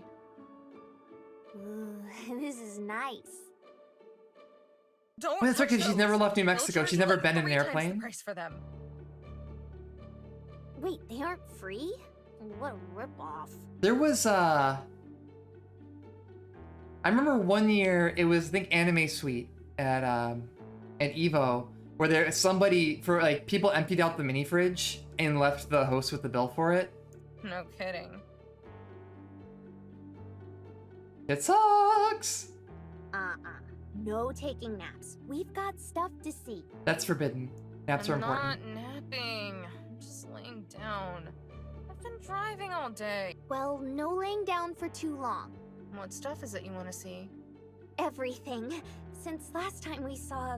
Ooh, this is nice. Don't. Well, that's right, touch 'cause she's those. never left New They'll Mexico. charge She's you never like been in an 3 times the airplane. price for them. Wait, they aren't free? What a ripoff. There was I remember one year it was, I think, Anime Suite at Evo, where there somebody, for like, people emptied out the mini fridge and left the host with the bill for it. No kidding. It sucks. No taking naps. We've got stuff to see. That's forbidden. Naps are I'm important. not napping. I'm just laying down. I've been driving all day. Well, no laying down for too long. What stuff is it you want to see? Everything. Since last time we saw...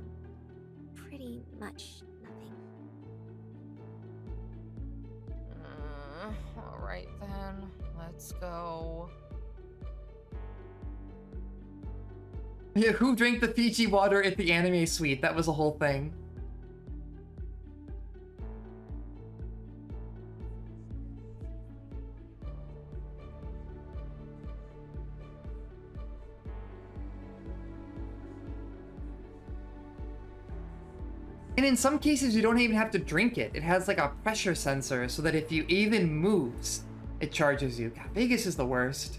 pretty much nothing. Alright then, let's go. Yeah, who drank the Fiji water at the anime suite? That was a whole thing. And in some cases, you don't even have to drink it. It has like a pressure sensor so that if you even moves, it charges you. God, Vegas is the worst.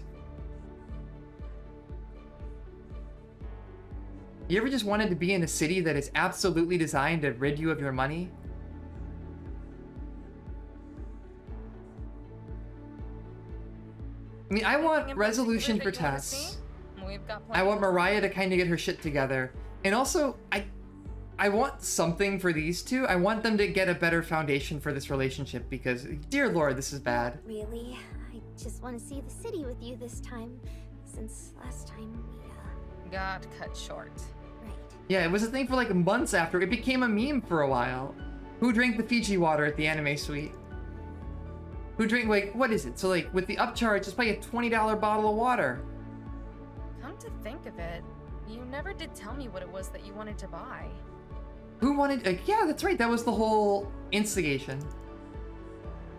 You ever just wanted to be in a city that is absolutely designed to rid you of your money? I mean, I want resolution for Tess. I want Mariah to kind of get her shit together. And also, I want something for these two. I want them to get a better foundation for this relationship because, dear Lord, this is bad. Really, I just want to see the city with you this time, since last time we, got cut short. Right. Yeah, it was a thing for like months after. It became a meme for a while. Who drank the Fiji water at the anime suite? Who drank, like, what is it? So, like, with the upcharge, just buy a $20 bottle of water. Come to think of it, you never did tell me what it was that you wanted to buy. Who wanted, like, yeah, that's right. That was the whole instigation.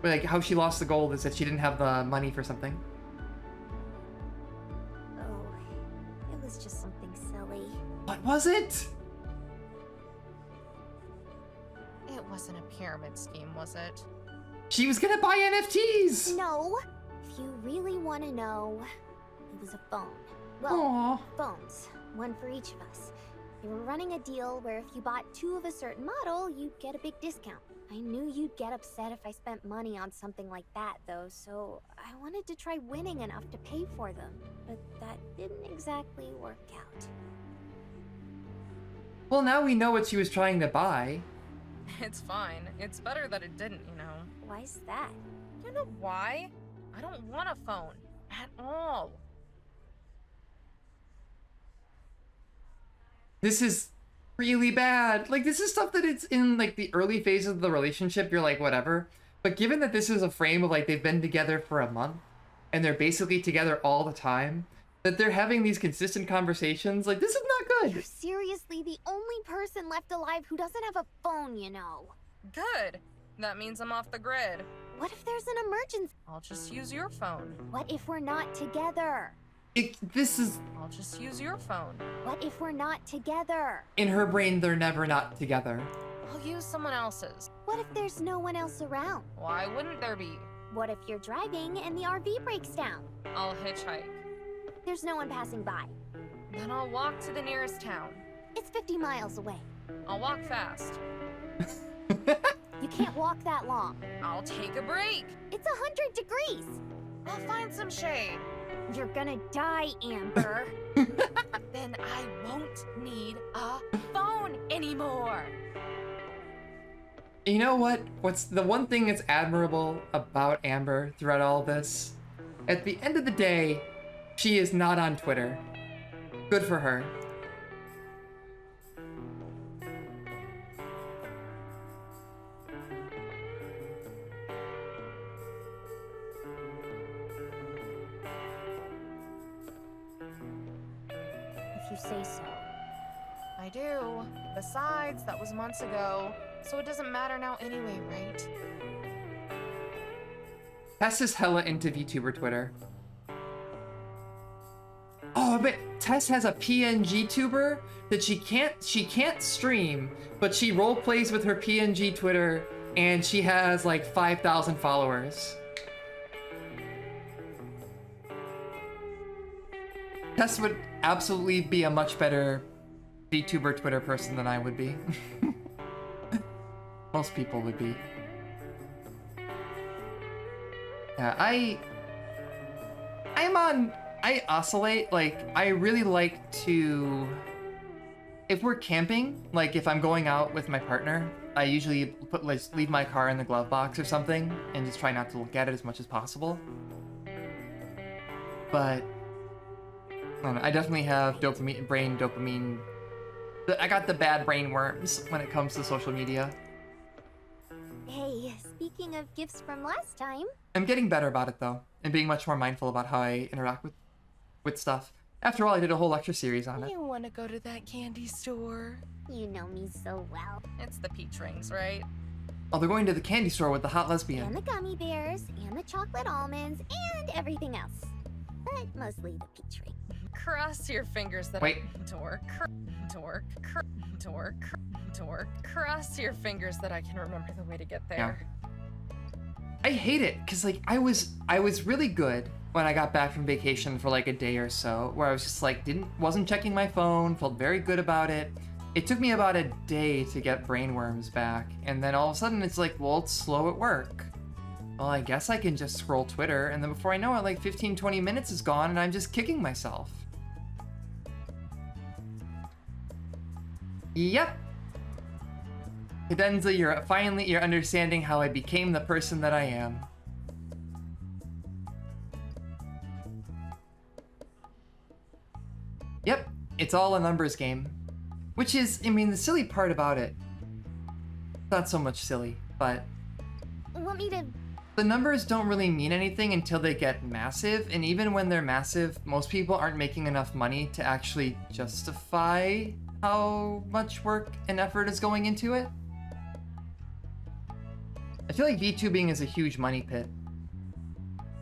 Like, how she lost the gold is that she didn't have the money for something. Oh, it was just something silly. What was it? It wasn't a pyramid scheme, was it? She was gonna buy NFTs! No, if you really want to know, it was a phone. Well, Aww. phones. One for each of us. They were running a deal where if you bought 2 of a certain model, you'd get a big discount. I knew you'd get upset if I spent money on something like that, though, so I wanted to try winning enough to pay for them. But that didn't exactly work out. Well, now we know what she was trying to buy. It's fine. It's better that it didn't, you know. Why's that? You know why? I don't want a phone. At all. This is really bad. Like, this is stuff that it's in, like, the early phases of the relationship, you're like, whatever. But given that this is a frame of, like, they've been together for a month, and they're basically together all the time, that they're having these consistent conversations, like, this is not good. You're seriously the only person left alive who doesn't have a phone, you know. Good. That means I'm off the grid. What if there's an emergency? I'll just use your phone. What if we're not together? This is... I'll just use your phone. What if we're not together? In her brain, they're never not together. I'll use someone else's. What if there's no one else around? Why wouldn't there be? What if you're driving and the RV breaks down? I'll hitchhike. There's no one passing by. Then I'll walk to the nearest town. It's 50 miles away. I'll walk fast. You can't walk that long. I'll take a break. It's 100 degrees. I'll find some shade. You're gonna die, Amber. Then I won't need a phone anymore. You know what? What's the one thing that's admirable about Amber throughout all this? At the end of the day, she is not on Twitter. Good for her. If you say so. I do. Besides, that was months ago, so it doesn't matter now anyway, right? Tess is hella into VTuber Twitter. Oh, but Tess has a PNG tuber that she can't stream, but she role plays with her PNG Twitter, and she has like 5,000 followers. Tess would absolutely be a much better VTuber Twitter person than I would be. Most people would be. Yeah, I oscillate. Like, I really like to, if we're camping, like if I'm going out with my partner, I usually leave my car in the glove box or something and just try not to look at it as much as possible. But I don't know, I definitely have brain dopamine I got the bad brain worms when it comes to social media. Hey, speaking of gifts from last time, I'm getting better about it though, and being much more mindful about how I interact with stuff. After all, I did a whole lecture series on it. You want to go to that candy store? you know me so well. It's the peach rings, right? Oh, they're going to the candy store with the hot And lesbian. the gummy bears, and the chocolate almonds, and everything else. But mostly the peach ring. Cross your fingers that Wait. Cross your fingers that I can remember the way to get there. I hate it because like I was really good when I got back from vacation for like a day or so, where I was just like wasn't checking my phone, felt very good about it. It took me about a day to get brainworms back, and then all of a sudden it's like, well, it's slow at work. Well, I guess I can just scroll Twitter, and then before I know it, like 15-20 minutes is gone, and I'm just kicking myself. Yep. Cadenza, you're understanding how I became the person that I am. Yep, it's all a numbers game. Which is, I mean, the silly part about it, not so much silly, but Want me to... the numbers don't really mean anything until they get massive, and even when they're massive, most people aren't making enough money to actually justify how much work and effort is going into it. I feel like VTubing is a huge money pit.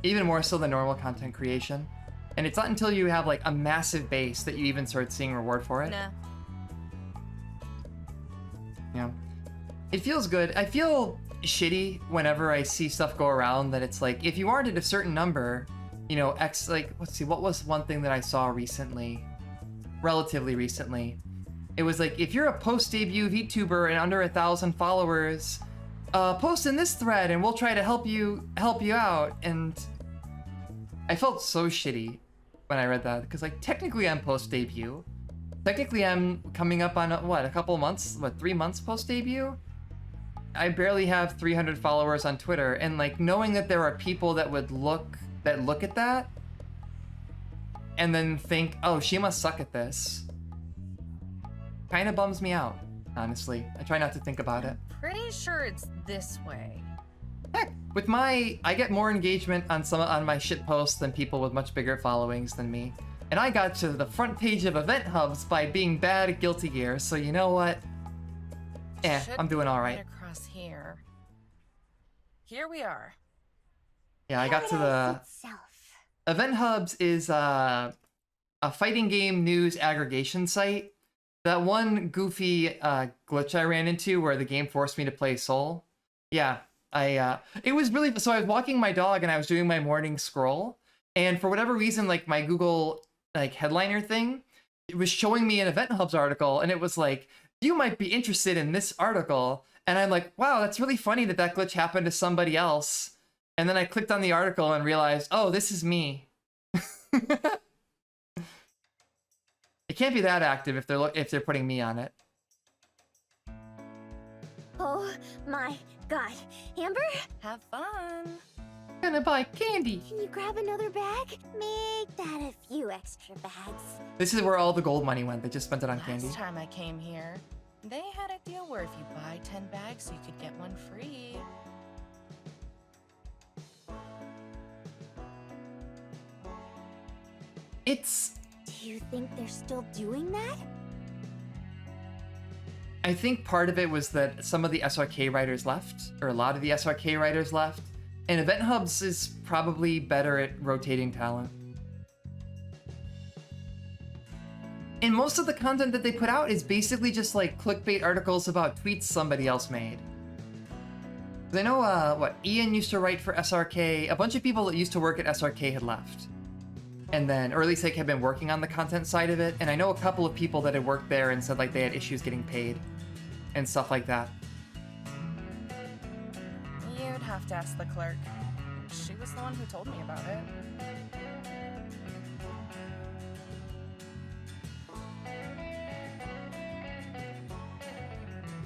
Even more so than normal content creation. And it's not until you have like a massive base that you even start seeing reward for it. Nah. Yeah. It feels good. I feel shitty whenever I see stuff go around that it's like, if you aren't at a certain number, you know, X, like, let's see, what was one thing that I saw recently? Relatively recently. It was like, if you're a post-debut VTuber and under 1,000 followers, post in this thread and we'll try to help you out. And I felt so shitty when I read that, because like technically I'm post-debut. Technically I'm coming up on a couple months, 3 months post-debut? I barely have 300 followers on Twitter, and like knowing that there are people that would look at that and then think, oh, she must suck at this, kind of bums me out, honestly. I try not to think about it. Pretty sure it's this way. Heck, with I get more engagement on my shit posts than people with much bigger followings than me. And I got to the front page of Event Hubs by being bad at Guilty Gear, so you know what? Should I'm doing all right. get across here. Here we are. Yeah, I got to the... Itself. Event Hubs is a fighting game news aggregation site. That one goofy glitch I ran into where the game forced me to play Soul. Yeah, it was really... So I was walking my dog and I was doing my morning scroll, and for whatever reason, like my Google like headliner thing, it was showing me an Event Hubs article, and it was like, you might be interested in this article. And I'm like, wow, that's really funny that glitch happened to somebody else. And then I clicked on the article and realized, oh, this is me. It can't be that active if they're putting me on it. Oh my god. Amber, Have fun. Gonna buy candy. can you grab another bag? Make that a few extra bags. This is where all the gold money went. They just spent it on candy. Last time I came here, they had a deal where if you buy 10 bags, you could get one free. Do you think they're still doing that? I think part of it was that some of the SRK writers left, or a lot of the SRK writers left, and Event Hubs is probably better at rotating talent. And most of the content that they put out is basically just like clickbait articles about tweets somebody else made. 'Cause I know, Ian used to write for SRK, a bunch of people that used to work at SRK had left. And then, or at least like had been working on the content side of it, and I know a couple of people that had worked there and said like they had issues getting paid and stuff like that. You'd have to ask the clerk. She was the one who told me about it.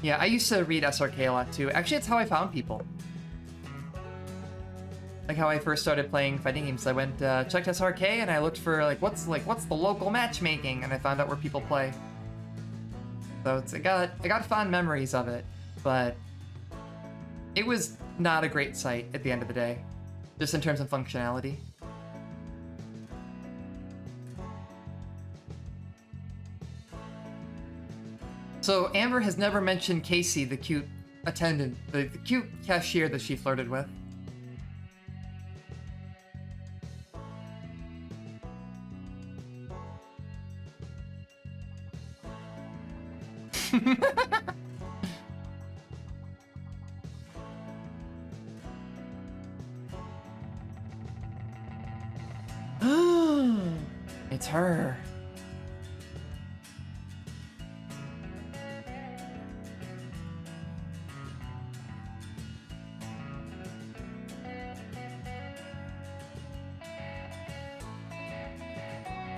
Yeah, I used to read SRK a lot too. Actually, it's how I found people. Like how I first started playing fighting games. I went, checked SRK, and I looked for what's the local matchmaking, and I found out where people play. So I got fond memories of it, but it was not a great site at the end of the day, just in terms of functionality. So Amber has never mentioned Casey, the cute attendant, the cute cashier that she flirted with. It's her.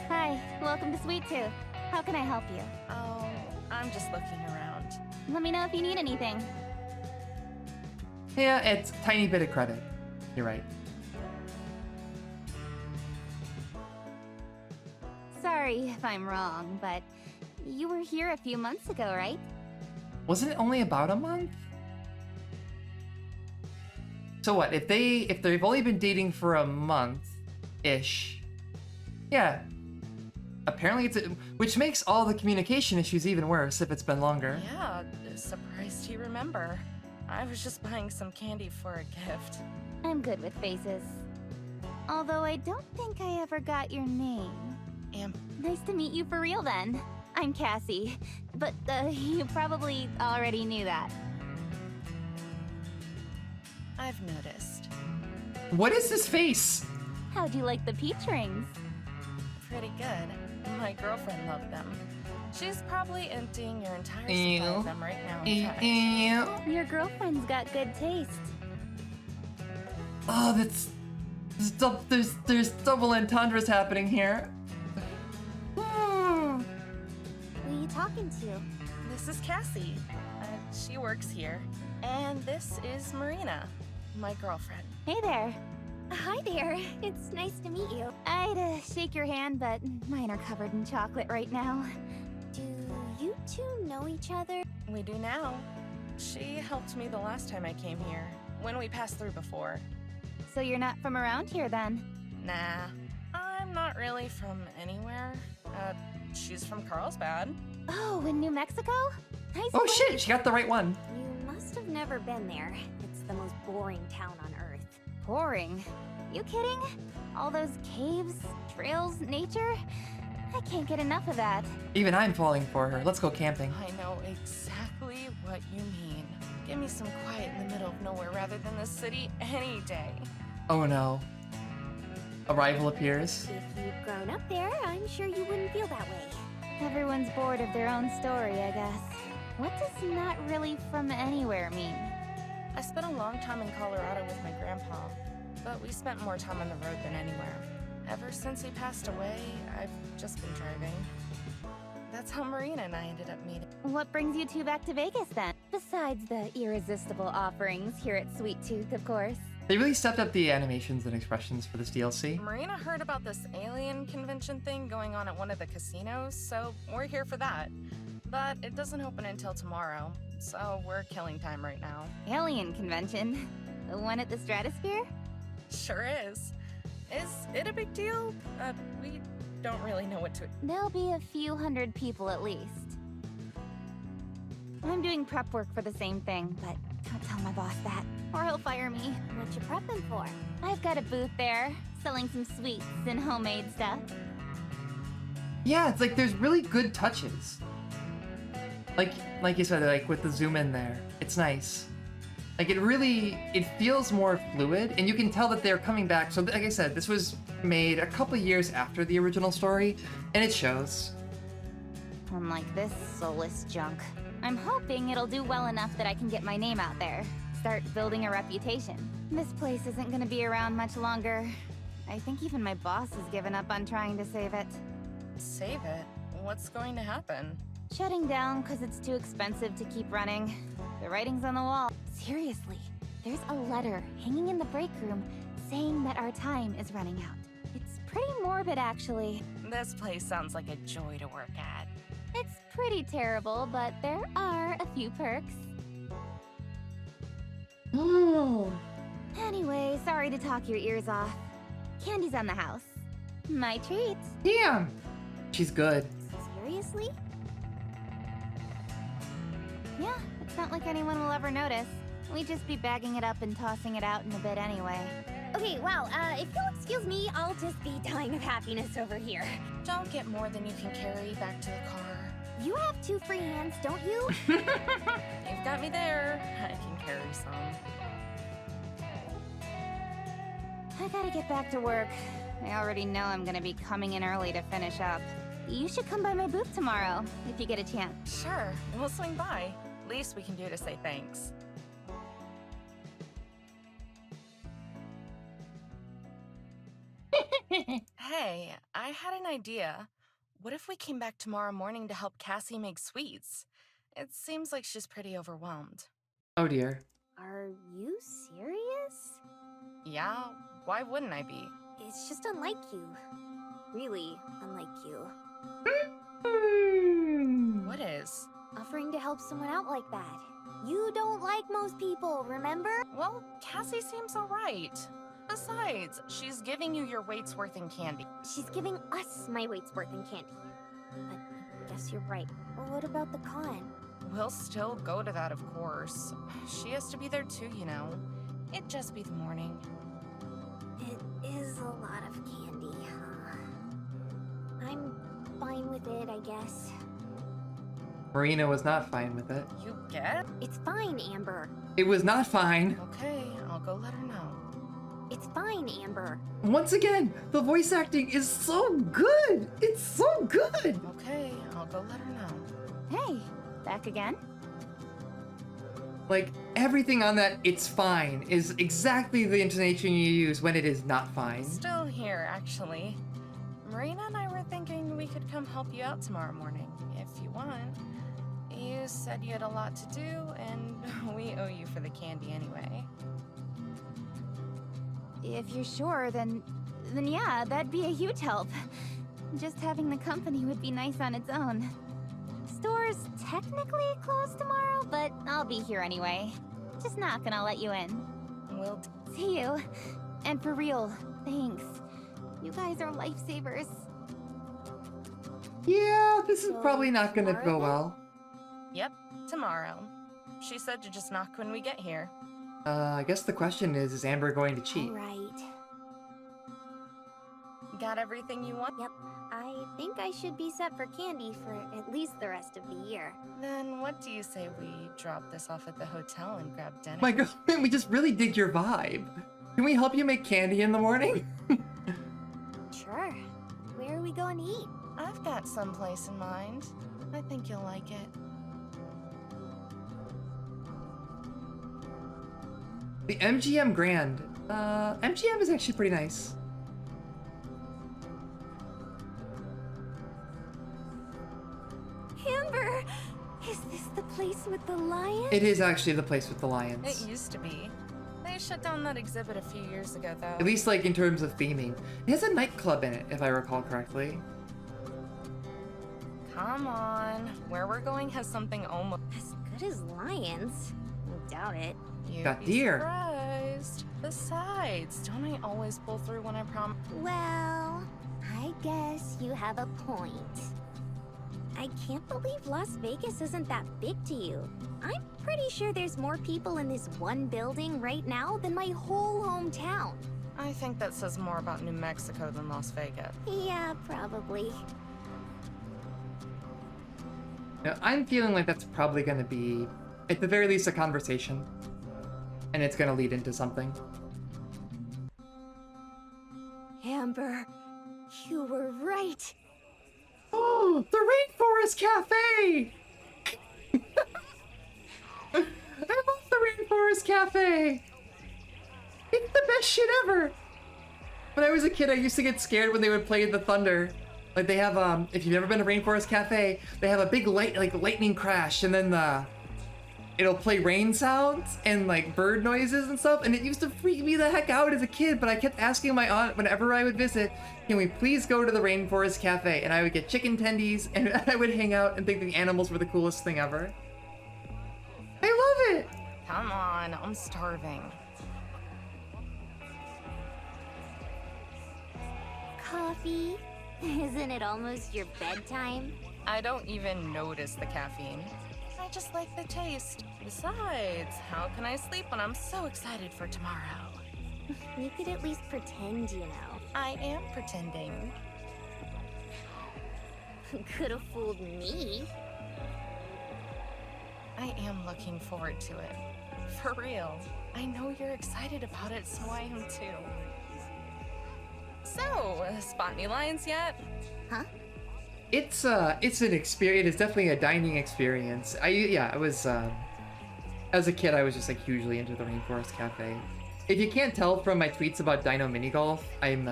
Hi, welcome to Sweet Tooth. How can I help you? Oh, I'm just looking around. Let me know if you need anything. Yeah, it's a tiny bit of credit. You're right. Sorry if I'm wrong, but you were here a few months ago, right? Wasn't it only about a month? So what, if they've only been dating for a month-ish, yeah. Apparently which makes all the communication issues even worse if it's been longer. Yeah, surprised you remember. I was just buying some candy for a gift. I'm good with faces. Although I don't think I ever got your name. Nice to meet you for real then. I'm Cassie, but you probably already knew that. I've noticed. What is this face? How'd you like the peach rings? Pretty good. My girlfriend loved them. She's probably emptying your entire supply of them right now. In fact. Your girlfriend's got good taste. Oh, there's double entendres happening here. Who are you talking to? This is Cassie. She works here. And this is Marina, my girlfriend. Hey there. Hi there. It's nice to meet you. I'd shake your hand, but mine are covered in chocolate right now. Do you two know each other? We do now. She helped me the last time I came here, when we passed through before. So you're not from around here then? Nah, I'm not really from anywhere. She's from Carlsbad. Oh, in New Mexico? Nice Oh place. shit, she got the right one. You must have never been there. It's the most boring town on Earth. Boring? You kidding? All those caves, trails, nature? I can't get enough of that. Even I'm falling for her. Let's go camping. I know exactly what you mean. Give me some quiet in the middle of nowhere rather than the city any day. Oh no. A rival appears. If you've grown up there, I'm sure you wouldn't feel that way. Everyone's bored of their own story, I guess. What does not really from anywhere mean? I spent a long time in Colorado with my grandpa, but we spent more time on the road than anywhere. Ever since he passed away, I've just been driving. That's how Marina and I ended up meeting. What brings you two back to Vegas then? Besides the irresistible offerings here at Sweet Tooth, of course. They really stepped up the animations and expressions for this DLC. Marina heard about this alien convention thing going on at one of the casinos, so we're here for that. But it doesn't open until tomorrow, so we're killing time right now. Alien convention? The one at the Stratosphere? Sure is. Is it a big deal? We don't really know what to... There'll be a few hundred people at least. I'm doing prep work for the same thing, but don't tell my boss that, or he'll fire me. What you prepping for? I've got a booth there, selling some sweets and homemade stuff. Yeah, it's like there's really good touches. Like you said, like with the zoom in there, it's nice. Like it feels more fluid, and you can tell that they're coming back. So like I said, this was made a couple years after the original story, and it shows. Unlike this soulless junk, I'm hoping it'll do well enough that I can get my name out there. Start building a reputation. This place isn't gonna be around much longer. I think even my boss has given up on trying to save it. Save it? What's going to happen? Shutting down because it's too expensive to keep running. The writing's on the wall. Seriously, there's a letter hanging in the break room saying that our time is running out. It's pretty morbid, actually. This place sounds like a joy to work at. It's pretty terrible, but there are a few perks. Oh. Anyway, sorry to talk your ears off. Candy's on the house. My treat. Damn. She's good. Seriously? Yeah, it's not like anyone will ever notice. We'd just be bagging it up and tossing it out in a bit anyway. Okay, wow, if you'll excuse me, I'll just be dying of happiness over here. Don't get more than you can carry back to the car. You have 2 free hands, don't you? You've got me there. I can carry some. I gotta get back to work. I already know I'm gonna be coming in early to finish up. You should come by my booth tomorrow, if you get a chance. Sure, we'll swing by. Least we can do to say thanks. Hey, I had an idea. What if we came back tomorrow morning to help Cassie make sweets? It seems like she's pretty overwhelmed. Oh dear. Are you serious? Yeah, why wouldn't I be? It's just unlike you. Really unlike you. What is? Offering to help someone out like that. You don't like most people, remember? Well, Cassie seems alright. Besides, she's giving you your weight's worth in candy. She's giving us my weight's worth in candy. But I guess you're right. What about the con? We'll still go to that, of course. She has to be there too, you know. It'd just be the morning. It is a lot of candy, huh? I'm fine with it, I guess. Marina was not fine with it. You get? It's fine, Amber. It was not fine. Okay, I'll go let her know. It's fine, Amber. Once again, the voice acting is so good. It's so good. Okay, I'll go let her know. Hey, back again? Like, everything on that "it's fine" is exactly the intonation you use when it is not fine. Still here, actually. Marina and I were thinking we could come help you out tomorrow morning, if you want. You said you had a lot to do, and we owe you for the candy anyway. If you're sure, then yeah, that'd be a huge help. Just having the company would be nice on its own. Store's technically closed tomorrow, but I'll be here anyway. Just knock and I'll let you in. We'll See you. And for real, thanks. You guys are lifesavers. Yeah, this is So, probably not gonna tomorrow go then? well. Yep, tomorrow. She said to just knock when we get here. I guess the question is Amber going to cheat? All right. Got everything you want? Yep. I think I should be set for candy for at least the rest of the year. Then what do you say we drop this off at the hotel and grab dinner? My God, man, we just really dig your vibe. Can we help you make candy in the morning? Sure. Where are we going to eat? I've got someplace in mind. I think you'll like it. The MGM Grand. MGM is actually pretty nice. Amber! Is this the place with the lion? It is actually the place with the lions. It used to be. They shut down that exhibit a few years ago, though. At least like in terms of theming. It has a nightclub in it, if I recall correctly. Come on. Where we're going has something almost... As good as lions? I doubt it. You'd Got be deer. surprised. Besides, don't I always pull through when I promise? Well, I guess you have a point. I can't believe Las Vegas isn't that big to you. I'm pretty sure there's more people in this one building right now than my whole hometown. I think that says more about New Mexico than Las Vegas. Yeah, probably. Now, I'm feeling like that's probably gonna be, at the very least, a conversation. And it's gonna lead into something. Amber, you were right. Oh, the Rainforest Cafe! I love the Rainforest Cafe! It's the best shit ever! When I was a kid, I used to get scared when they would play the thunder. Like they have, if you've ever been to Rainforest Cafe, they have a big lightning crash, and then it'll play rain sounds and like bird noises and stuff, and it used to freak me the heck out as a kid, but I kept asking my aunt whenever I would visit, can we please go to the Rainforest Cafe? And I would get chicken tendies, and I would hang out and think the animals were the coolest thing ever. I love it! Come on, I'm starving. Coffee? Isn't it almost your bedtime? I don't even notice the caffeine. I just like the taste. Besides, how can I sleep when I'm so excited for tomorrow? You could at least pretend, you know. I am pretending. Could have fooled me. I am looking forward to it. For real. I know you're excited about it, so I am too. So, spot any lines yet? Huh? It's an experience. It's definitely a dining experience. I was as a kid I was just like hugely into the Rainforest Cafe. If you can't tell from my tweets about Dino Mini Golf, I'm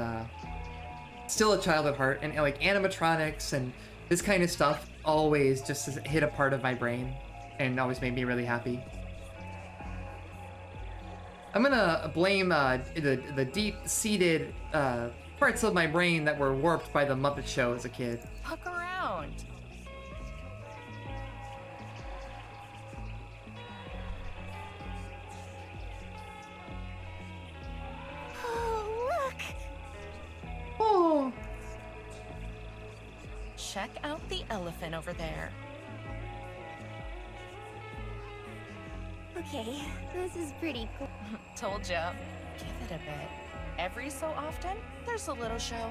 still a child at heart, and like animatronics and this kind of stuff always just hit a part of my brain and always made me really happy. I'm gonna blame the deep-seated parts of my brain that were warped by the Muppet Show as a kid. Look around. Oh, look! Oh, Check out the elephant over there. Okay, this is pretty cool. Told ya. Give it a bit. Every so often, there's a little show.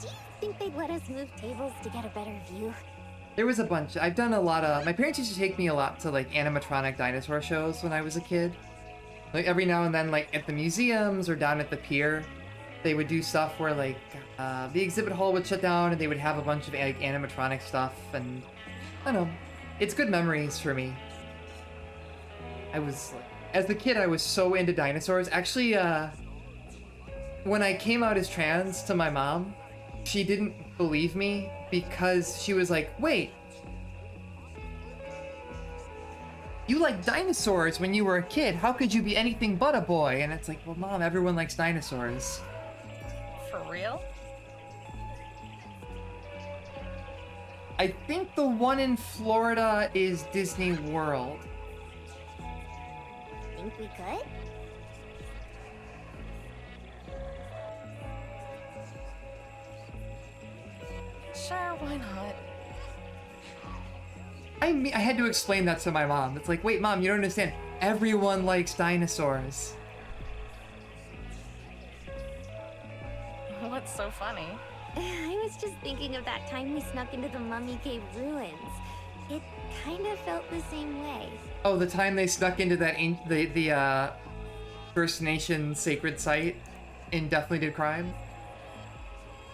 Do you think they'd let us move tables to get a better view? there was a bunch. I've done a lot of. My parents used to take me a lot to like animatronic dinosaur shows when I was a kid. Like every now and then, like at the museums or down at the pier, they would do stuff where like the exhibit hall would shut down and they would have a bunch of like animatronic stuff, and I don't know. It's good memories for me. I was like, as a kid, I was so into dinosaurs. Actually, when I came out as trans to my mom, she didn't believe me because she was like, wait, you liked dinosaurs when you were a kid. How could you be anything but a boy? And it's like, well, Mom, everyone likes dinosaurs. For real? I think the one in Florida is Disney World. Think we could? Sure, why not? I had to explain that to my mom. It's like, wait, Mom, you don't understand. Everyone likes dinosaurs. What's so funny? I was just thinking of that time we snuck into the Mummy Cave ruins. It kind of felt the same way. Oh, the time they snuck into that the First Nation sacred site and definitely did crime.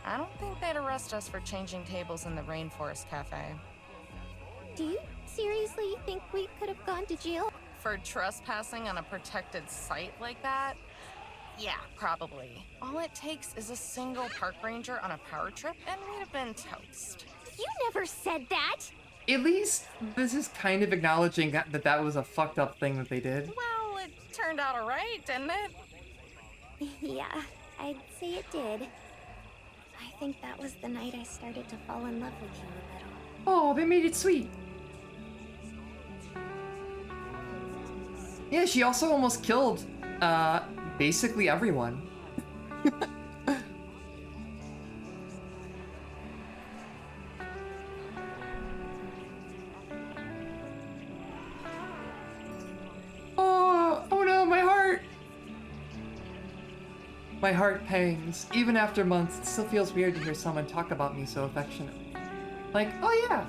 I don't think they'd arrest us for changing tables in the Rainforest Cafe. Do you seriously think we could have gone to jail? For trespassing on a protected site like that? Yeah, probably. All it takes is a single park ranger on a power trip and we'd have been toast. You never said that! At least this is kind of acknowledging that was a fucked up thing that they did. Well, it turned out alright, didn't it? Yeah, I'd say it did. I think that was the night I started to fall in love with you a little. Oh, they made it sweet. Yeah, she also almost killed, basically everyone. Oh no, my heart! My heart pangs. Even after months, it still feels weird to hear someone talk about me so affectionately. Like, oh yeah,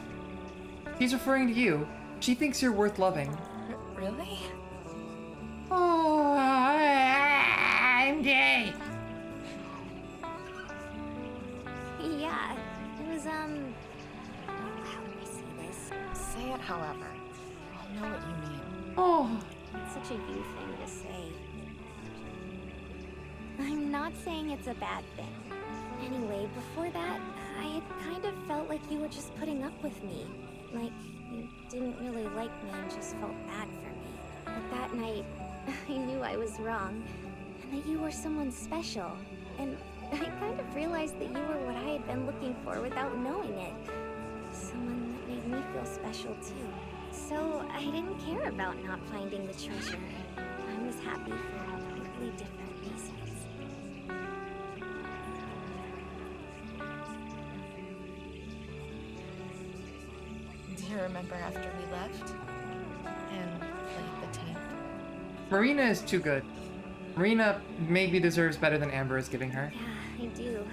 he's referring to you. She thinks you're worth loving. Really? Oh, I'm gay. Yeah, it was, how do I say this? Say it however. I'll know what you mean. Oh, It's such a you thing to say. I'm not saying it's a bad thing. Anyway, before that, I had kind of felt like you were just putting up with me. Like, you didn't really like me and just felt bad for me. But that night, I knew I was wrong. And that you were someone special. And I kind of realized that you were what I had been looking for without knowing it. Someone that made me feel special too. So I didn't care about not finding the treasure. I was happy for completely different reasons. Do you remember after we left? And played the tape? Marina is too good. Marina maybe deserves better than Amber is giving her. Yeah, I do.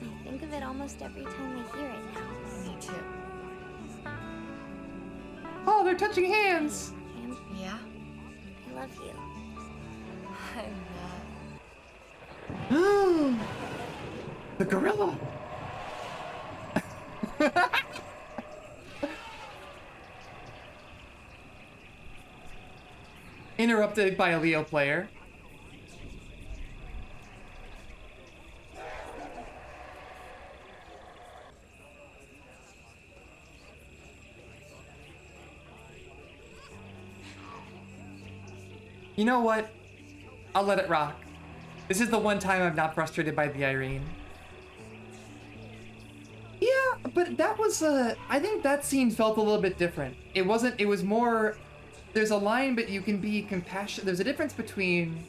I think of it almost every time I hear it now. Me too. Oh, they're touching hands! And Yeah? I love you. I'm The gorilla! Interrupted by a Leo player. You know what? I'll let it rock. This is the one time I'm not frustrated by the Irene. Yeah, but that was, I think that scene felt a little bit different. It was more, there's a line, but you can be compassionate. There's a difference between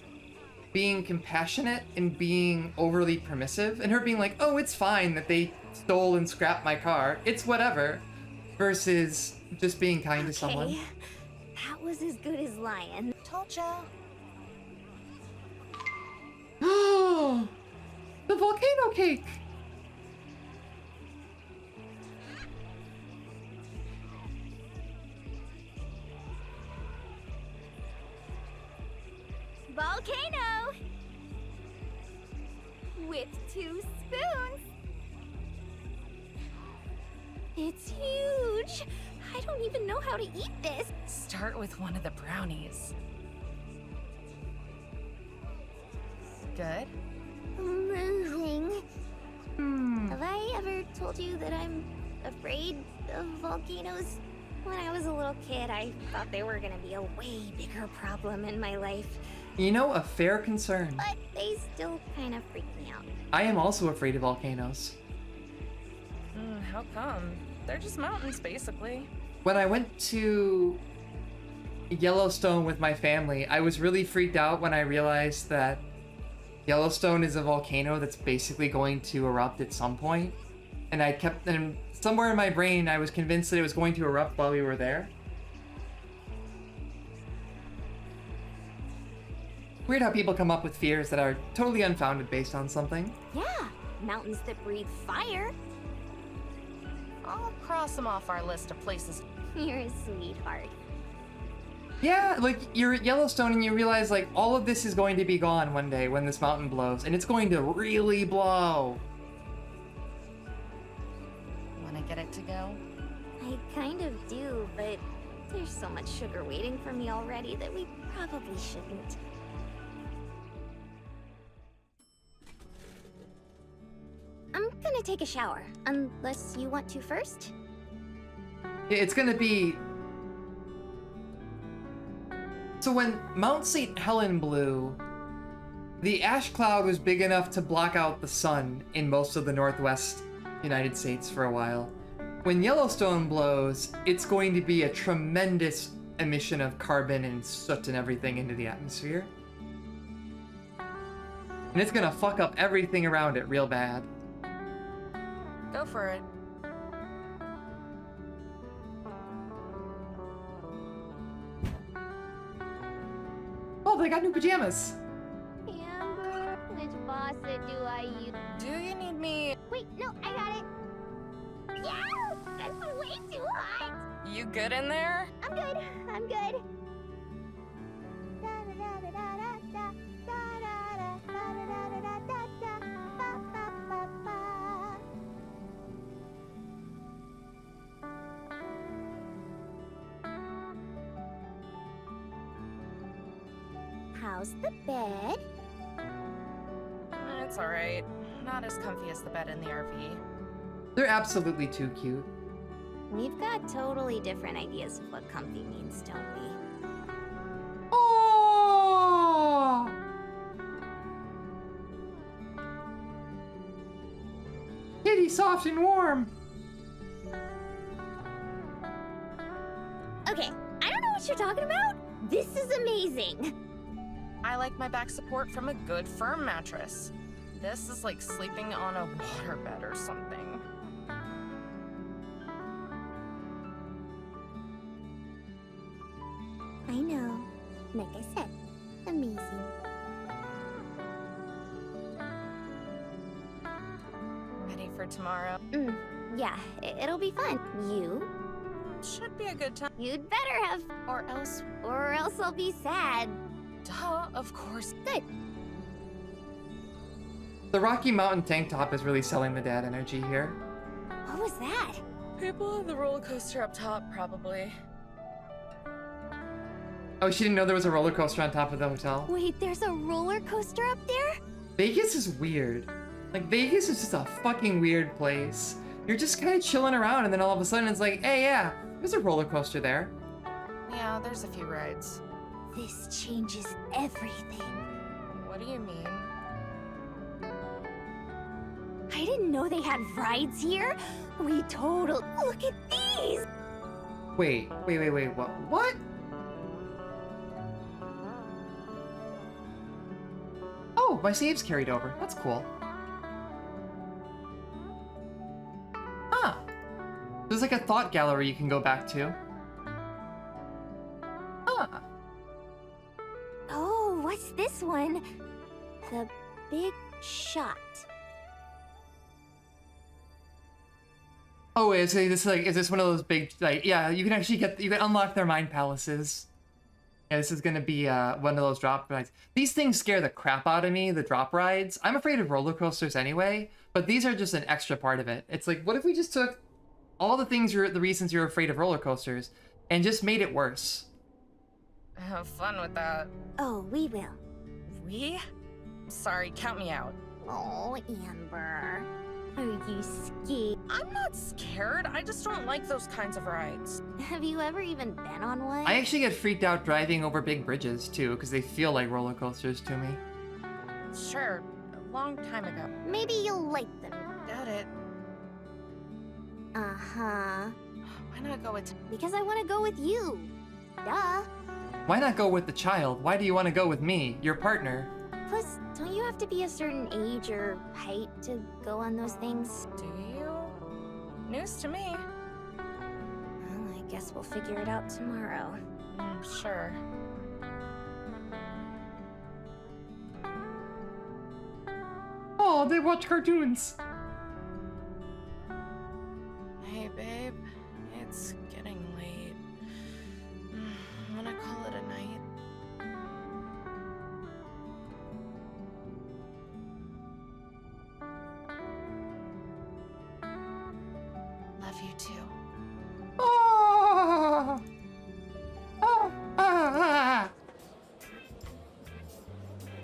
being compassionate and being overly permissive, and her being like, oh, it's fine that they stole and scrapped my car. It's whatever. Versus just being kind to someone. Okay, that was as good as lying. Told ya. The volcano cake! Volcano! With 2 spoons! It's huge! I don't even know how to eat this! Start with one of the brownies. Good? Amazing. Have I ever told you that I'm afraid of volcanoes? When I was a little kid, I thought they were gonna be a way bigger problem in my life. You know, a fair concern. But they still kind of freak me out. I am also afraid of volcanoes. How come? They're just mountains, basically. When I went to Yellowstone with my family, I was really freaked out when I realized that Yellowstone is a volcano that's basically going to erupt at some point. And and somewhere in my brain, I was convinced that it was going to erupt while we were there. Weird how people come up with fears that are totally unfounded based on something. Yeah, mountains that breathe fire. I'll cross them off our list of places. You're a sweetheart. Yeah, like, you're at Yellowstone and you realize, like, all of this is going to be gone one day when this mountain blows, and it's going to really blow. Wanna get it to go? I kind of do, but there's so much sugar waiting for me already that we probably shouldn't. I'm gonna take a shower, unless you want to first. It's gonna be... So when Mount St. Helen blew, the ash cloud was big enough to block out the sun in most of the northwest United States for a while. When Yellowstone blows, it's going to be a tremendous emission of carbon and soot and everything into the atmosphere. And it's gonna fuck up everything around it real bad. Go for it. Oh, they got new pajamas! Amber, which faucet do I use? Do you need me? Wait, no, I got it. Yeah, that's way too hot. You good in there? I'm good. I'm good. How's the bed? It's alright. not as comfy as the bed in the RV. They're absolutely too cute. We've got totally different ideas of what comfy means, don't we? Oh! Kitty, soft and warm. Okay, I don't know what you're talking about. This is amazing. I like my back support from a good firm mattress. This is like sleeping on a waterbed or something. I know. Like I said, amazing. Ready for tomorrow? Yeah, it'll be fun. You? Should be a good time. You'd better have. Or else, Or else I'll be sad. duh, of course. Good. The Rocky Mountain tank top is really selling the dad energy here. What was that? People on the roller coaster up top, probably. Oh, she didn't know there was a roller coaster on top of the hotel? Wait, there's a roller coaster up there? Vegas is weird. Like, Vegas is just a fucking weird place. You're just kind of chilling around, and then all of a sudden it's like, hey, yeah, there's a roller coaster there. Yeah, there's a few rides. This changes everything. What do you mean? I didn't know they had rides here. We total. Look at these! Wait, what? Oh, my saves carried over. That's cool. Huh. There's like a thought gallery you can go back to. Huh. Oh, what's this one? The Big Shot. Oh, is this one of those big, like, yeah, you can actually you can unlock their mind palaces. Yeah, this is gonna be one of those drop rides. These things scare the crap out of me, the drop rides. I'm afraid of roller coasters anyway, but these are just an extra part of it. It's like, what if we just took all the reasons you're afraid of roller coasters and just made it worse? Have fun with that. Oh, we will. We? Sorry, count me out. Oh, Amber. Are you scared? I'm not scared, I just don't like those kinds of rides. Have you ever even been on one? I actually get freaked out driving over big bridges too, because they feel like roller coasters to me. Sure, a long time ago. Maybe you'll like them. Doubt it. Uh-huh. Why not go with... Because I want to go with you. Duh. Why not go with the child? Why do you want to go with me, your partner? Plus, don't you have to be a certain age or height to go on those things? Do you? News to me. Well, I guess we'll figure it out tomorrow. Sure. Oh, they watch cartoons. Hey, babe. It's getting late. Wanna call it a night? Love you too.